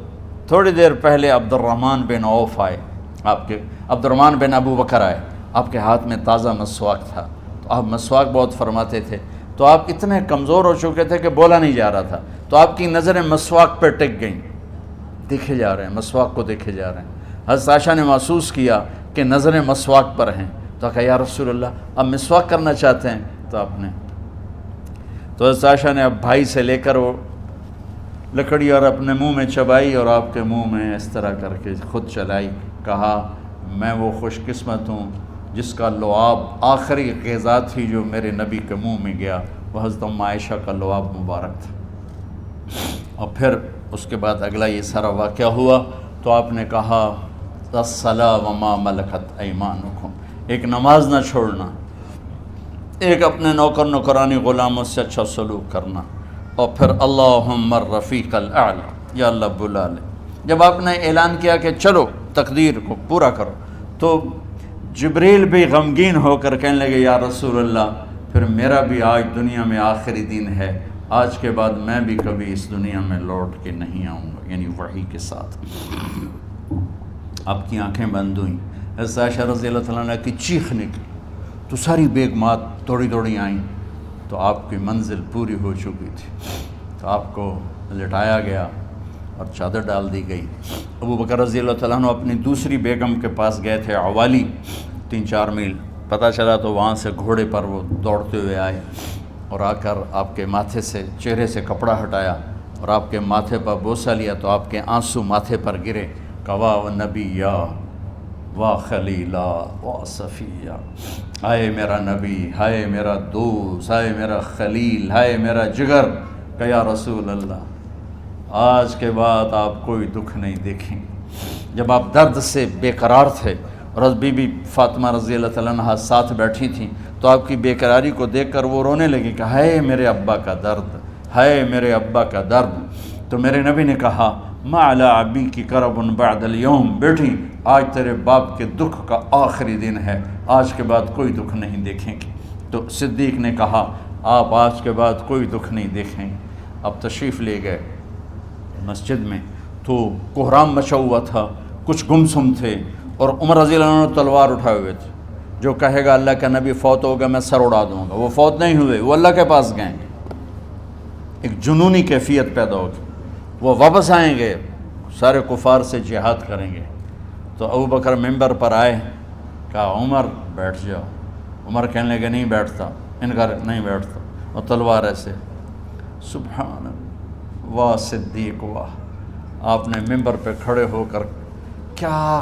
تھوڑی دیر پہلے عبد الرحمن بن عوف آئے، عبد الرحمن بن ابو بکر آئے، آپ کے ہاتھ میں تازہ مسواک تھا، تو آپ مسواک بہت فرماتے تھے، تو آپ اتنے کمزور ہو چکے تھے کہ بولا نہیں جا رہا تھا، تو آپ کی نظریں مسواک پہ ٹک گئیں، دیکھے جا رہے ہیں، مسواک کو دیکھے جا رہے ہیں۔ حضرت عائشہ نے محسوس کیا کہ نظریں مسواک پر ہیں، تو کہا یا رسول اللہ اب مسواک کرنا چاہتے ہیں، تو آپ نے تو حضرت عائشہ نے اب بھائی سے لے کر وہ لکڑی اور اپنے منہ میں چبائی، اور آپ کے منہ میں اس طرح کر کے خود چلائی، کہا میں وہ خوش قسمت ہوں جس کا لعاب آخری غذا تھی جو میرے نبی کے منہ میں گیا، وہ حضرت ام عائشہ کا لعاب مبارک تھا۔ اور پھر اس کے بعد اگلا یہ سارا واقعہ ہوا، تو آپ نے کہا الصلاۃ وما ملکت ایمانکم، ایک نماز نہ چھوڑنا، ایک اپنے نوکر نوکرانی غلاموں سے اچھا سلوک کرنا، اور پھر اللہم الرفیق الاعلی، یا اللہ بلا لے۔ جب آپ نے اعلان کیا کہ چلو تقدیر کو پورا کرو۔ تو جبریل بھی غمگین ہو کر کہنے لگے یا رسول اللہ پھر میرا بھی آج دنیا میں آخری دن ہے، آج کے بعد میں بھی کبھی اس دنیا میں لوٹ کے نہیں آؤں گا، یعنی وحی کے ساتھ۔ آپ کی آنکھیں بند ہوئیں، حضرت عائشہ رضی اللہ تعالیٰ عنہ کی چیخ نکلی تو ساری بیگمات دوڑی آئیں، تو آپ کی منزل پوری ہو چکی تھی، تو آپ کو لٹایا گیا اور چادر ڈال دی گئی۔ ابو بکر رضی اللہ تعالیٰ عنہ اپنی دوسری بیگم کے پاس گئے تھے عوالی، 3-4 میل، پتہ چلا تو وہاں سے گھوڑے پر وہ دوڑتے ہوئے آئے اور آ کر آپ کے ماتھے سے چہرے سے کپڑا ہٹایا اور آپ کے ماتھے پر بوسہ لیا تو آپ کے آنسو ماتھے پر گرے، کہ واہ نبیّا واہ خلیلا واہ صفیہ، ہائے میرا نبی، ہائے میرا دوست، ہائے میرا خلیل، ہائے میرا جگر، کہ یا رسول اللہ آج کے بعد آپ کوئی دکھ نہیں دیکھیں گے۔ جب آپ درد سے بے قرار تھے اور بی بی فاطمہ رضی اللہ تعالیٰ عنہ ساتھ بیٹھی تھیں تو آپ کی بے قراری کو دیکھ کر وہ رونے لگی کہ ہائے میرے ابا کا درد، ہائے میرے ابا کا درد۔ تو میرے نبی نے کہا ما علی ابی کی کرب بعد اليوم، بیٹی آج تیرے باپ کے دکھ کا آخری دن ہے، آج کے بعد کوئی دکھ نہیں دیکھیں گے۔ تو صدیق نے کہا آپ آج کے بعد کوئی دکھ نہیں دیکھیں گے۔ اب تشریف لے گئے مسجد میں تو کوہرام مچا ہوا تھا، کچھ گمسم تھے اور عمر رضی اللہ عنہ تلوار اٹھائے ہوئے تھے، جو کہے گا اللہ کا نبی فوت ہوگا میں سر اڑا دوں گا، وہ فوت نہیں ہوئے، وہ اللہ کے پاس گئے، ایک جنونی کیفیت پیدا ہوگی، وہ واپس آئیں گے، سارے کفار سے جہاد کریں گے۔ تو ابو بکر ممبر پر آئے، کہا عمر بیٹھ جاؤ، عمر کہنے لگے نہیں بیٹھتا، انکار نہیں بیٹھتا، اور تلوار ایسے، سبحان اللہ واہ صدیق واہ۔ آپ نے ممبر پہ کھڑے ہو کر کیا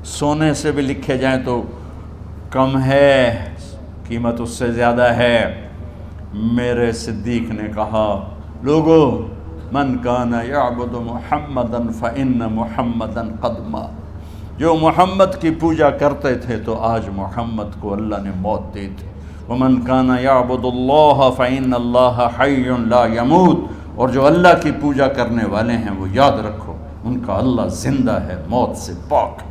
سونے سے بھی لکھے جائیں تو کم ہے، قیمت اس سے زیادہ ہے، میرے صدیق نے کہا لوگو من کان یعبد محمدا فإن محمدا قد مات، جو محمد کی پوجا کرتے تھے تو آج محمد کو اللہ نے موت دی تھی، ومن کان یعبد اللہ فإن اللہ حی لا یموت، اور جو اللہ کی پوجا کرنے والے ہیں وہ یاد رکھو ان کا اللہ زندہ ہے، موت سے پاک۔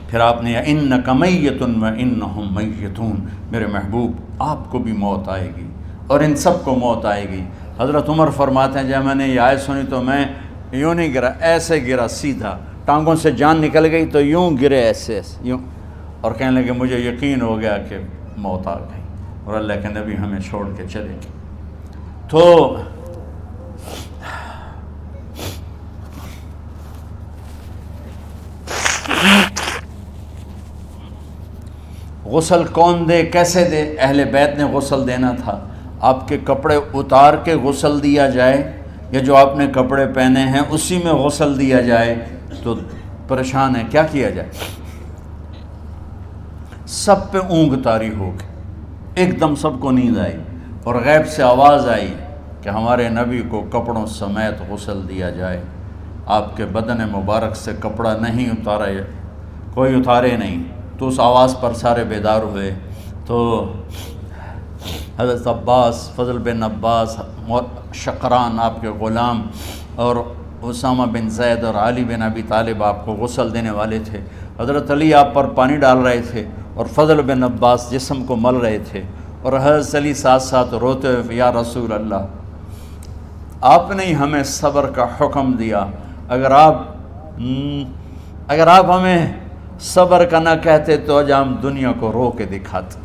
پھر آپ نے انک میت وانہم میتون، میرے محبوب آپ کو بھی موت آئے گی اور ان سب کو موت آئے گی۔ حضرت عمر فرماتے ہیں جب میں نے یہ آیت سنی تو میں یوں نہیں گرا، ایسے گرا سیدھا، ٹانگوں سے جان نکل گئی تو یوں گرے ایسے یوں، اور کہنے لگے مجھے یقین ہو گیا کہ موت آ گئی اور اللہ کے نبی ہمیں چھوڑ کے چلے گئے۔ تو غسل کون دے، کیسے دے؟ اہل بیت نے غسل دینا تھا۔ آپ کے کپڑے اتار کے غسل دیا جائے یا جو آپ نے کپڑے پہنے ہیں اسی میں غسل دیا جائے تو پریشان ہے، کیا کیا جائے؟ سب پہ اونگ طاری ہو گئی، ایک دم سب کو نیند آئی اور غیب سے آواز آئی کہ ہمارے نبی کو کپڑوں سمیت غسل دیا جائے، آپ کے بدن مبارک سے کپڑا نہیں اتارا، کوئی اتارے نہیں۔ تو اس آواز پر سارے بیدار ہوئے۔ تو حضرت عباس، فضل بن عباس، شقران آپ کے غلام، اور اسامہ بن زید اور علی بن ابی طالب آپ کو غسل دینے والے تھے۔ حضرت علی آپ پر پانی ڈال رہے تھے اور فضل بن عباس جسم کو مل رہے تھے، اور حضرت علی ساتھ ساتھ روتے ہوئے یا رسول اللہ آپ نے ہی ہمیں صبر کا حکم دیا، اگر آپ ہمیں صبر کا نہ کہتے تو آج ہم دنیا کو رو کے دکھاتے،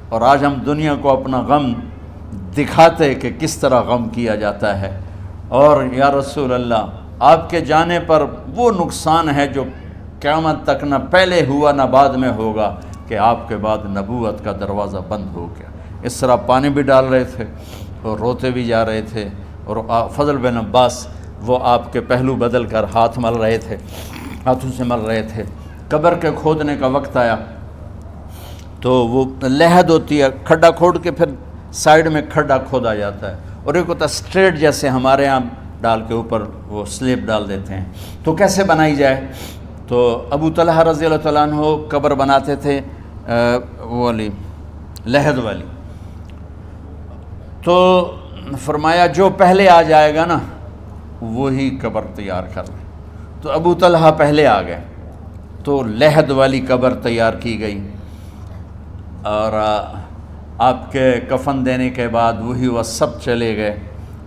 اور آج ہم دنیا کو اپنا غم دکھاتے کہ کس طرح غم کیا جاتا ہے۔ اور یا رسول اللہ آپ کے جانے پر وہ نقصان ہے جو قیامت تک نہ پہلے ہوا نہ بعد میں ہوگا، کہ آپ کے بعد نبوت کا دروازہ بند ہو گیا۔ اس طرح پانی بھی ڈال رہے تھے اور روتے بھی جا رہے تھے، اور فضل بن عباس وہ آپ کے پہلو بدل کر ہاتھ مل رہے تھے، ہاتھوں سے مل رہے تھے۔ قبر کے کھودنے کا وقت آیا تو وہ لحد ہوتی ہے، کھڈا کھود کے پھر سائیڈ میں کھڈا کھودا جاتا ہے، اور ایک ہوتا اسٹریٹ جیسے ہمارے ہاں ڈال کے اوپر وہ سلیب ڈال دیتے ہیں، تو کیسے بنائی جائے؟ تو ابو طلحہ رضی اللہ تعالیٰ عنہ قبر بناتے تھے وہ والی لحد والی، تو فرمایا جو پہلے آ جائے گا نا وہی قبر تیار کر لیں۔ تو ابو طلحہ پہلے آ گئے، تو لحد والی قبر تیار کی گئی، اور آپ کے کفن دینے کے بعد وہی وہ سب چلے گئے۔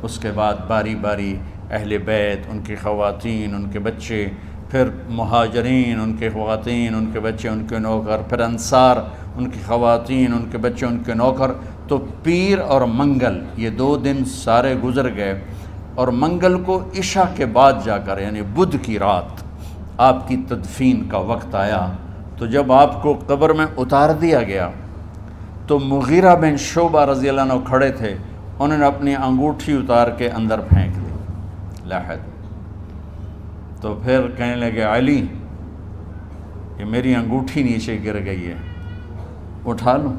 اس کے بعد باری باری اہل بیت، ان کی خواتین، ان کے بچے، پھر مہاجرین، ان کے خواتین، ان کے بچے، ان کے نوکر، پھر انصار، ان کی خواتین، ان کے بچے، ان کے نوکر۔ تو پیر اور منگل یہ 2 دن سارے گزر گئے، اور منگل کو عشاء کے بعد جا کر یعنی بدھ کی رات آپ کی تدفین کا وقت آیا۔ تو جب آپ کو قبر میں اتار دیا گیا تو مغیرہ بن شعبہ رضی اللہ عنہ کھڑے تھے، انہوں نے اپنی انگوٹھی اتار کے اندر پھینک دی لاحد۔ تو پھر کہنے لگے علی کہ میری انگوٹھی نیچے گر گئی ہے، اٹھا لوں۔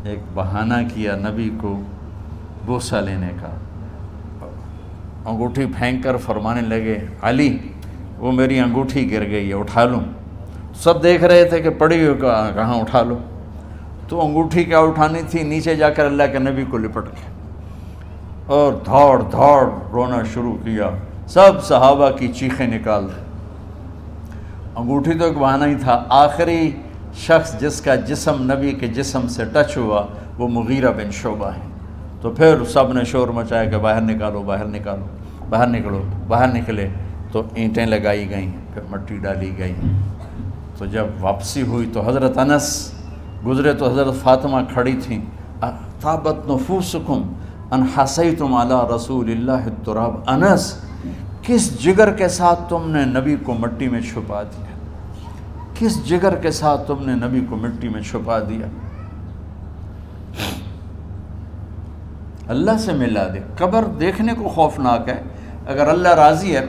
ایک بہانہ کیا نبی کو بوسہ لینے کا، انگوٹھی پھینک کر فرمانے لگے علی وہ میری انگوٹھی گر گئی ہے، اٹھا لوں۔ سب دیکھ رہے تھے کہ پڑی ہوئی کہاں اٹھا لو۔ تو انگوٹھی کیا اٹھانی تھی، نیچے جا کر اللہ کے نبی کو لپٹ گیا اور دھاڑ دھاڑ رونا شروع کیا۔ سب صحابہ کی چیخیں نکال دی۔ انگوٹھی تو ایک بہانہ ہی تھا، آخری شخص جس کا جسم نبی کے جسم سے ٹچ ہوا وہ مغیرہ بن شعبہ ہے۔ تو پھر سب نے شور مچایا کہ باہر نکالو، باہر نکالو، باہر نکلو، باہر نکلے۔ تو اینٹیں لگائی گئیں، پھر مٹی ڈالی گئی۔ تو جب واپسی ہوئی تو حضرت انس گزرے تو حضرت فاطمہ کھڑی تھیں، طابت نفوسکم ان حسیتم علی رسول اللہ التراب۔ انس کس جگر کے ساتھ تم نے نبی کو مٹی میں چھپا دیا، کس جگر کے ساتھ تم نے نبی کو مٹی میں چھپا دیا۔ اللہ سے ملا دے۔ قبر دیکھنے کو خوفناک ہے، اگر اللہ راضی ہے،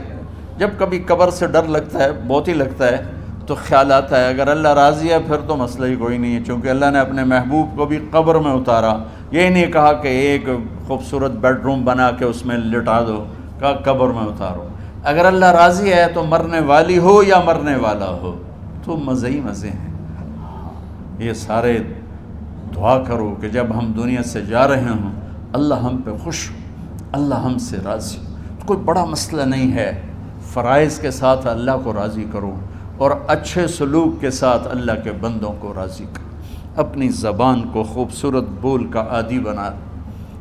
جب کبھی قبر سے ڈر لگتا ہے، بہت ہی لگتا ہے، تو خیال آتا ہے اگر اللہ راضی ہے پھر تو مسئلہ ہی کوئی نہیں ہے، چونکہ اللہ نے اپنے محبوب کو بھی قبر میں اتارا۔ یہ نہیں کہا کہ ایک خوبصورت بیڈ روم بنا کے اس میں لٹا دو، کہا قبر میں اتارو۔ اگر اللہ راضی ہے تو مرنے والی ہو یا مرنے والا ہو تو مزے ہی مزے ہیں۔ یہ سارے دعا کرو کہ جب ہم دنیا سے جا رہے ہوں اللہ ہم پہ خوش ہو، اللہ ہم سے راضی ہو۔ کوئی بڑا مسئلہ نہیں ہے، فرائض کے ساتھ اللہ کو راضی کرو اور اچھے سلوک کے ساتھ اللہ کے بندوں کو راضی کرو۔ اپنی زبان کو خوبصورت بول کا عادی بنا،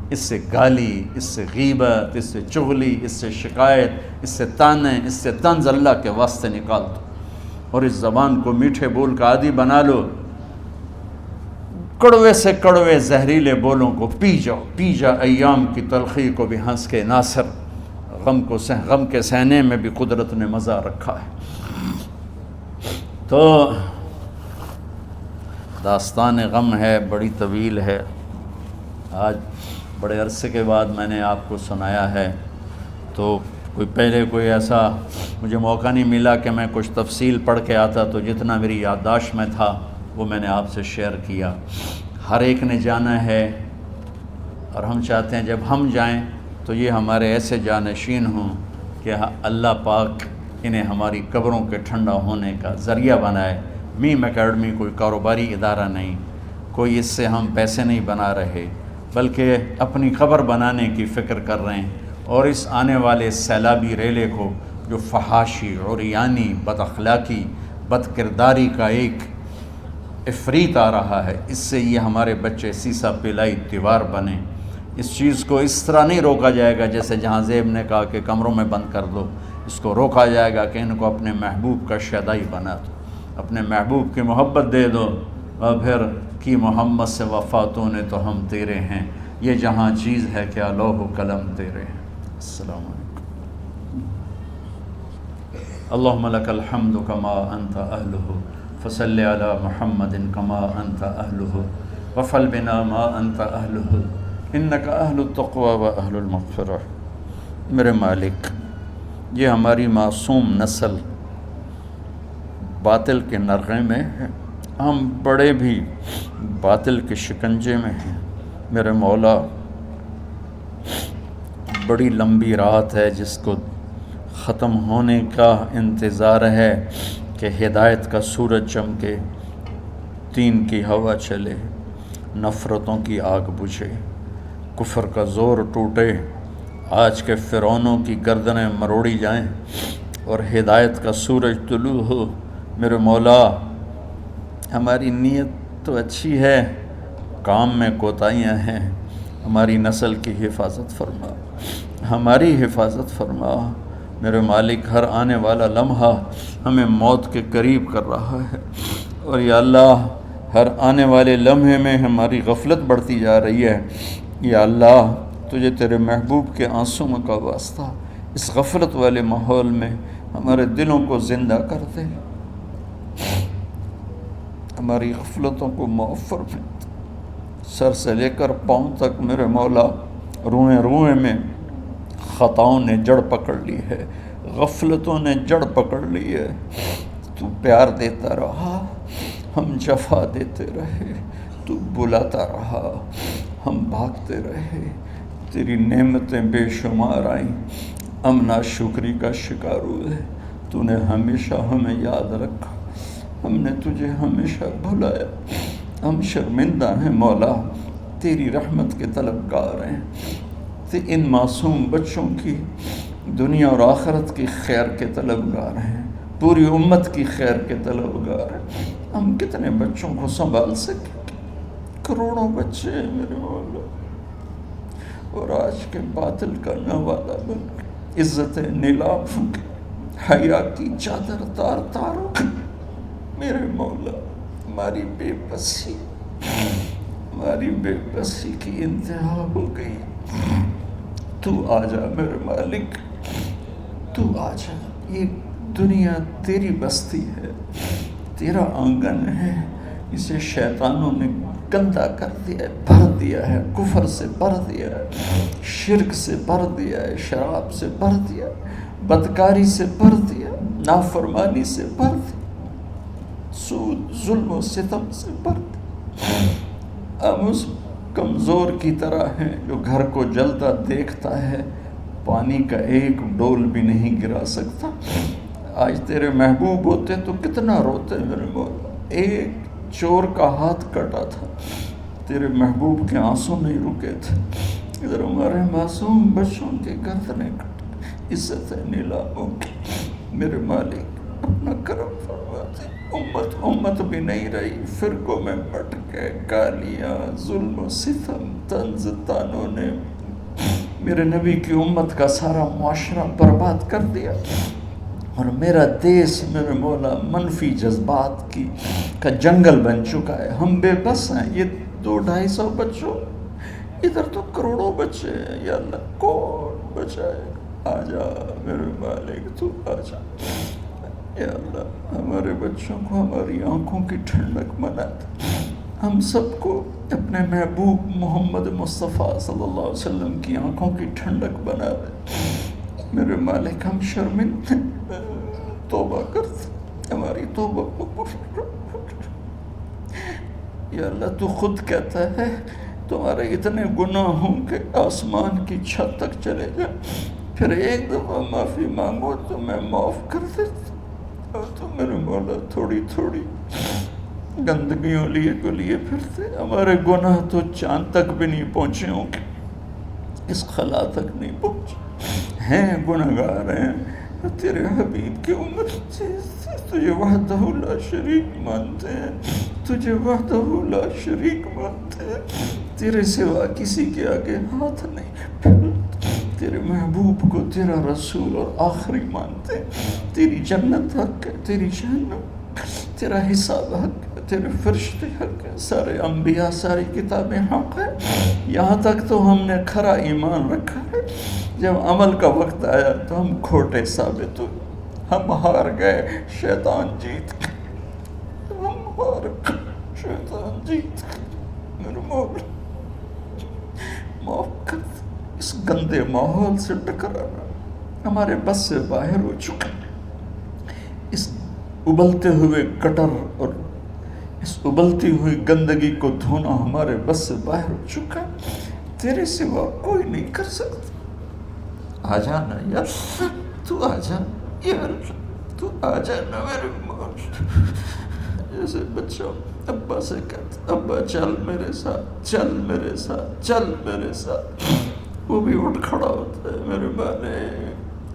اس سے گالی، اس سے غیبت، اس سے چغلی، اس سے شکایت، اس سے تانے، اس سے طنز اللہ کے واسطے نکال دو، اور اس زبان کو میٹھے بول کا عادی بنا لو۔ کڑوے سے کڑوے زہریلے بولوں کو پی جاؤ، پی جا ایام کی تلخی کو بھی ہنس کے ناصر، غم کے سہنے میں بھی قدرت نے مزہ رکھا ہے۔ تو داستان غم ہے، بڑی طویل ہے، آج بڑے عرصے کے بعد میں نے آپ کو سنایا ہے، تو کوئی ایسا مجھے موقع نہیں ملا کہ میں کچھ تفصیل پڑھ کے آتا، تو جتنا میری یادداشت میں تھا وہ میں نے آپ سے شیئر کیا۔ ہر ایک نے جانا ہے، اور ہم چاہتے ہیں جب ہم جائیں تو یہ ہمارے ایسے جانشین ہوں کہ اللہ پاک انہیں ہماری قبروں کے ٹھنڈا ہونے کا ذریعہ بنائے۔ میم اکیڈمی کوئی کاروباری ادارہ نہیں، کوئی اس سے ہم پیسے نہیں بنا رہے، بلکہ اپنی قبر بنانے کی فکر کر رہے ہیں، اور اس آنے والے سیلابی ریلے کو جو فحاشی، عریانی، بد اخلاقی، بد کرداری کا ایک افریت آ رہا ہے، اس سے یہ ہمارے بچے سیسا پلائی دیوار بنیں۔ اس چیز کو اس طرح نہیں روکا جائے گا جیسے جہاں زیب نے کہا کہ کمروں میں بند کر دو، اس کو روکا جائے گا کہ ان کو اپنے محبوب کا شیدائی بنا دو، اپنے محبوب کی محبت دے دو، اور پھر کی محمد سے وفاتوں نے تو ہم تیرے ہیں، یہ جہاں چیز ہے کیا لوح و قلم تیرے ہیں۔ السلام علیکم۔ اللہم لک الحمد کما انت اہلہ فصل علی محمد کما انت اہلہ وفعل بنا ما انت اہلہ انک اہل التقوی و اہل المغفرہ۔ میرے مالک، یہ ہماری معصوم نسل باطل کے نرغے میں ہے، ہم بڑے بھی باطل کے شکنجے میں ہیں۔ میرے مولا، بڑی لمبی رات ہے جس کو ختم ہونے کا انتظار ہے کہ ہدایت کا سورج چمکے، دین کی ہوا چلے، نفرتوں کی آگ بجھے، کفر کا زور ٹوٹے، آج کے فرعونوں کی گردنیں مروڑی جائیں، اور ہدایت کا سورج طلوع ہو۔ میرے مولا ہماری نیت تو اچھی ہے، کام میں کوتاہیاں ہیں، ہماری نسل کی حفاظت فرما، ہماری حفاظت فرما۔ میرے مالک ہر آنے والا لمحہ ہمیں موت کے قریب کر رہا ہے، اور یا اللہ ہر آنے والے لمحے میں ہماری غفلت بڑھتی جا رہی ہے۔ یا اللہ تجھے تیرے محبوب کے آنسوں کا واسطہ اس غفلت والے ماحول میں ہمارے دلوں کو زندہ کر دے، ہماری غفلتوں کو معاف فرما۔ سر سے لے کر پاؤں تک میرے مولا روئیں روئیں میں خطاؤں نے جڑ پکڑ لی ہے، غفلتوں نے جڑ پکڑ لی ہے۔ تو پیار دیتا رہا، ہم جفا دیتے رہے، تو بلاتا رہا، ہم بھاگتے رہے۔ تیری نعمتیں بے شمار آئیں، ہم ناشکری کا شکار ہوئے۔ تو نے ہمیشہ ہمیں یاد رکھا، ہم نے تجھے ہمیشہ بھلایا۔ ہم شرمندہ ہیں مولا، تیری رحمت کے طلبگار ہیں، ان معصوم بچوں کی دنیا اور آخرت کی خیر کے طلبگار ہیں، پوری امت کی خیر کے طلبگار ہیں۔ ہم کتنے بچوں کو سنبھال سکیں؟ کروڑوں بچے ہیں میرے مولا، اور آج کے باطل کا نوالا بن کے عزت نیلام کے حیا کی چادر تار تار ہو گئی۔ میرے مولا ہماری بے بسی کی انتہا ہو گئی۔ تو آجا میرے مالک، تو آجا۔ یہ دنیا تیری بستی ہے، تیرا آنگن ہے، اسے شیطانوں نے گندا کر دیا ہے، بھر دیا ہے، کفر سے بھر دیا ہے، شرک سے بھر دیا ہے، شراب سے بھر دیا ہے، بدکاری سے بھر دیا، نافرمانی سے بھر دیا، سود ظلم و ستم سے بھر دیا۔ ہم اس کمزور کی طرح ہیں جو گھر کو جلتا دیکھتا ہے، پانی کا ایک ڈول بھی نہیں گرا سکتا۔ آج تیرے محبوب ہوتے تو کتنا روتے میرے مولا۔ ایک چور کا ہاتھ کٹا تھا، تیرے محبوب کے آنسوں نہیں رکے تھے۔ ادھر ہمارے معصوم بچوں کے گردنیں کٹ، عزت نیلاموں کی۔ میرے مالک اپنا کرم فرما دے۔ امت بھی نہیں رہی، فرقوں میں بٹ گئے، گالیاں، ظلم و ستم، طنز تانوں نے میرے نبی کی امت کا سارا معاشرہ برباد کر دیا، اور میرا دیس میرے مولا منفی جذبات کا جنگل بن چکا ہے۔ ہم بے بس ہیں، یہ 200-250 بچوں، ادھر تو کروڑوں بچے ہیں۔ یا اللہ کون بچائے؟ آجا میرے مالک، تو آجا یا اللہ۔ ہمارے بچوں کو ہماری آنکھوں کی ٹھنڈک بنا دے، ہم سب کو اپنے محبوب محمد مصطفیٰ صلی اللہ علیہ وسلم کی آنکھوں کی ٹھنڈک بنا دے۔ میرے مالک ہم شرمندہ ہیں، توبہ کرتے، ہماری توبہ قبول۔ یا اللہ تو خود کہتا ہے تمہارے اتنے گناہ ہوں کہ آسمان کی چھت تک چلے جائیں، پھر ایک دفعہ معافی مانگو تو میں معاف کر دیتا۔ اور تو میرے مولا تھوڑی تھوڑی گندگیوں لیے پھرتے، ہمارے گناہ تو چاند تک بھی نہیں پہنچے ہوں گے، اس خلا تک نہیں پہنچے ہیں، گنہگار ہیں، تیرے حبیب کی امت تجھے وحدہ لا شریک مانتے ہیں، تجھے وحدہ لا شریک مانتے ہیں، تیرے سوا کسی کے آگے ہاتھ نہیں پھیلتے، تیرے محبوب کو تیرا رسول اور آخری مانتے ہیں۔ تیری جنت حق ہے، تیری جہنم، تیرا حساب حق ہے، تیرے فرشتے حق ہے، سارے انبیاء ساری کتابیں حق ہے۔ یہاں تک تو ہم نے کھرا ایمان رکھا ہے، جب عمل کا وقت آیا تو ہم کھوٹے ثابت ہوئے، ہم ہار گئے، شیطان جیت گئے، ہم ہار گئے، شیطان جیت گئے۔ میرے مولا معاف کر دے، اس گندے ماحول سے ٹکرانا ہمارے بس سے باہر ہو چکا، اس ابلتے ہوئے گٹر اور اس ابلتی ہوئی گندگی کو دھونا ہمارے بس سے باہر ہو چکا، تیرے سوا کوئی نہیں کر سکتا۔ آ جانا یار، تو آ جا یار، تو آ جانا میرے مولا۔ جیسے بچہ ابا سے کہتا، ابا چل میرے ساتھ، چل میرے ساتھ، چل میرے ساتھ، وہ بھی اٹھ کھڑا ہوتا ہے۔ میرے بانے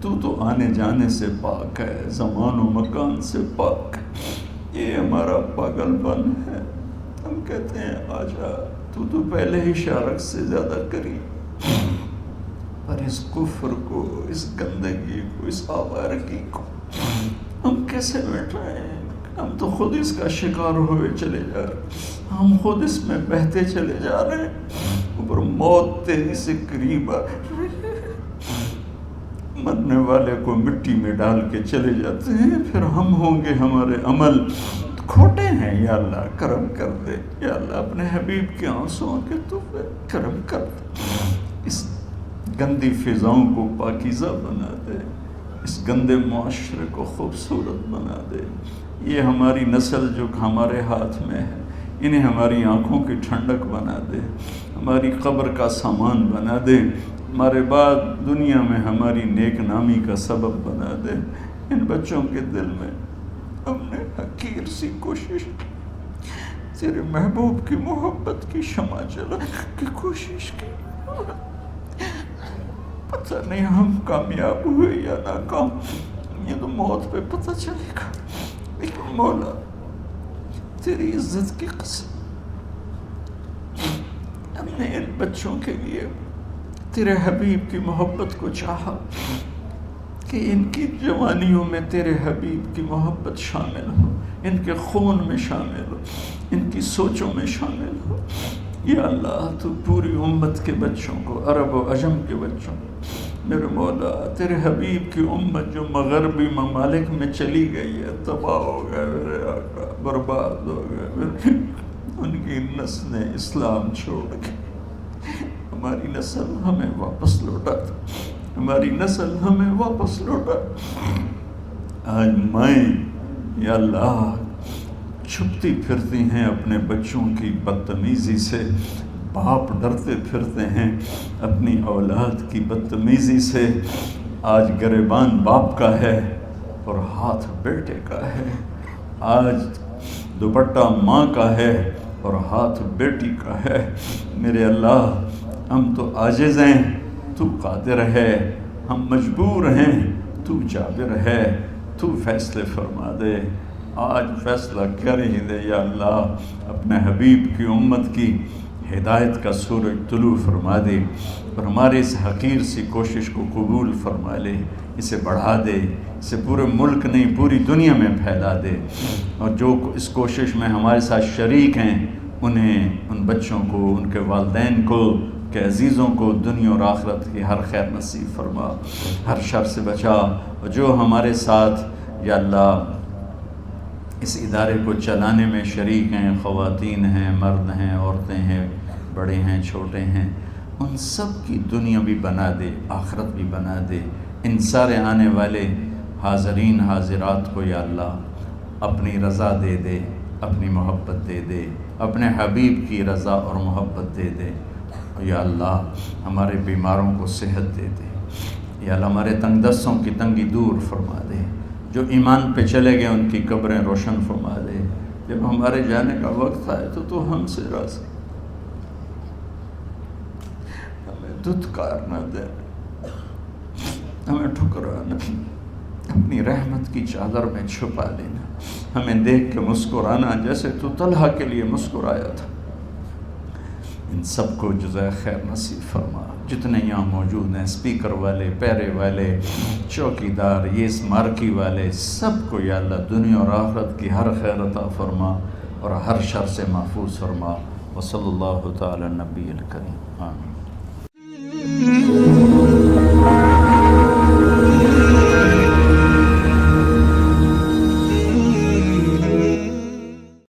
تو تو آنے جانے سے پاک ہے، زمان و مکان سے پاک ہے، یہ ہمارا پاگل پن ہے۔ ہم کہتے ہیں آجا، تو پہلے ہی شارک سے زیادہ قریب، پر اس کفر کو، اس گندگی کو، اس آوارگی کو ہم کیسے مٹائیں؟ ہم تو خود اس کا شکار ہوئے چلے جا رہے، ہم خود اس میں بہتے چلے جا رہے ہیں، اوپر موت تیزی سے قریب آ رہی ہے، مرنے والے کو مٹی میں ڈال کے چلے جاتے ہیں، پھر ہم ہوں گے ہمارے عمل کھوٹے ہیں۔ یا اللہ کرم کر دے، یا اللہ اپنے حبیب کے آنسوؤں کے تو کرم کر دے، اس گندی فضاؤں کو پاکیزہ بنا دے، اس گندے معاشرے کو خوبصورت بنا دے۔ یہ ہماری نسل جو ہمارے ہاتھ میں ہے، انہیں ہماری آنکھوں کی ٹھنڈک بنا دے، ہماری قبر کا سامان بنا دے، ہمارے بعد دنیا میں ہماری نیک نامی کا سبب بنا دے۔ ان بچوں کے دل میں ہم نے حقیر سی کوشش، تیرے محبوب کی محبت کی شمع جلا کی کوشش کی، پتہ نہیں ہم کامیاب ہوئے یا ناکام، یہ تو موت پہ پتہ چلے گا، لیکن مولا تیری عزت کی قسم ہم نے ان بچوں کے لیے تیرے حبیب کی محبت کو چاہا کہ ان کی جوانیوں میں تیرے حبیب کی محبت شامل ہو، ان کے خون میں شامل ہو، ان کی سوچوں میں شامل ہو۔ یا اللہ تو پوری امت کے بچوں کو، عرب و عجم کے بچوں کو، میرے مولا تیرے حبیب کی امت جو مغربی ممالک میں چلی گئی ہے، تباہ ہو گئے میرے آقا، برباد ہو گئے، ان کی نسلیں اسلام چھوڑ کے، ہماری نسل ہمیں واپس لوٹا دے، ہماری نسل ہمیں واپس لوٹا۔ آج مائیں یا اللہ چھپتی پھرتی ہیں اپنے بچوں کی بدتمیزی سے، باپ ڈرتے پھرتے ہیں اپنی اولاد کی بدتمیزی سے۔ آج گریبان باپ کا ہے اور ہاتھ بیٹے کا ہے، آج دوپٹہ ماں کا ہے اور ہاتھ بیٹی کا ہے۔ میرے اللہ ہم تو عاجز ہیں، تو قادر ہے، ہم مجبور ہیں، تو جابر ہے، تو فیصلے فرما دے۔ آج فیصلہ کر ہی دے یا اللہ، اپنے حبیب کی امت کی ہدایت کا سورج طلوع فرما دے، اور ہمارے اس حقیر سی کوشش کو قبول فرما لے، اسے بڑھا دے، اسے پورے ملک نہیں پوری دنیا میں پھیلا دے، اور جو اس کوشش میں ہمارے ساتھ شریک ہیں انہیں، ان بچوں کو، ان کے والدین کو، کہ عزیزوں کو دنیا اور آخرت کی ہر خیر نصیب فرما، ہر شر سے بچا۔ اور جو ہمارے ساتھ یا اللہ اس ادارے کو چلانے میں شریک ہیں، خواتین ہیں، مرد ہیں، عورتیں ہیں، بڑے ہیں، چھوٹے ہیں، ان سب کی دنیا بھی بنا دے، آخرت بھی بنا دے۔ ان سارے آنے والے حاضرین حاضرات کو یا اللہ اپنی رضا دے دے، اپنی محبت دے دے، اپنے حبیب کی رضا اور محبت دے دے۔ یا اللہ ہمارے بیماروں کو صحت دے دے، یا اللہ ہمارے تنگ دستوں کی تنگی دور فرما دے، جو ایمان پہ چلے گئے ان کی قبریں روشن فرما دے۔ جب ہمارے جانے کا وقت آئے تو ہم سے راضی، ہمیں دھتکار نہ دے، ہمیں ٹھکرانا، اپنی رحمت کی چادر میں چھپا لینا، ہمیں دیکھ کے مسکرانا جیسے تو طلحہ کے لیے مسکرایا تھا۔ ان سب کو جزائے خیر نصیب فرما۔ جتنے یہاں موجود ہیں، اسپیکر والے، پیرے والے، چوکیدار، یہ اس مارکی والے، سب کو یا اللہ دنیا اور آخرت کی ہر خیر عطا فرما اور ہر شر سے محفوظ فرما۔ وصلی اللہ تعالی نبی الکریم، آمین۔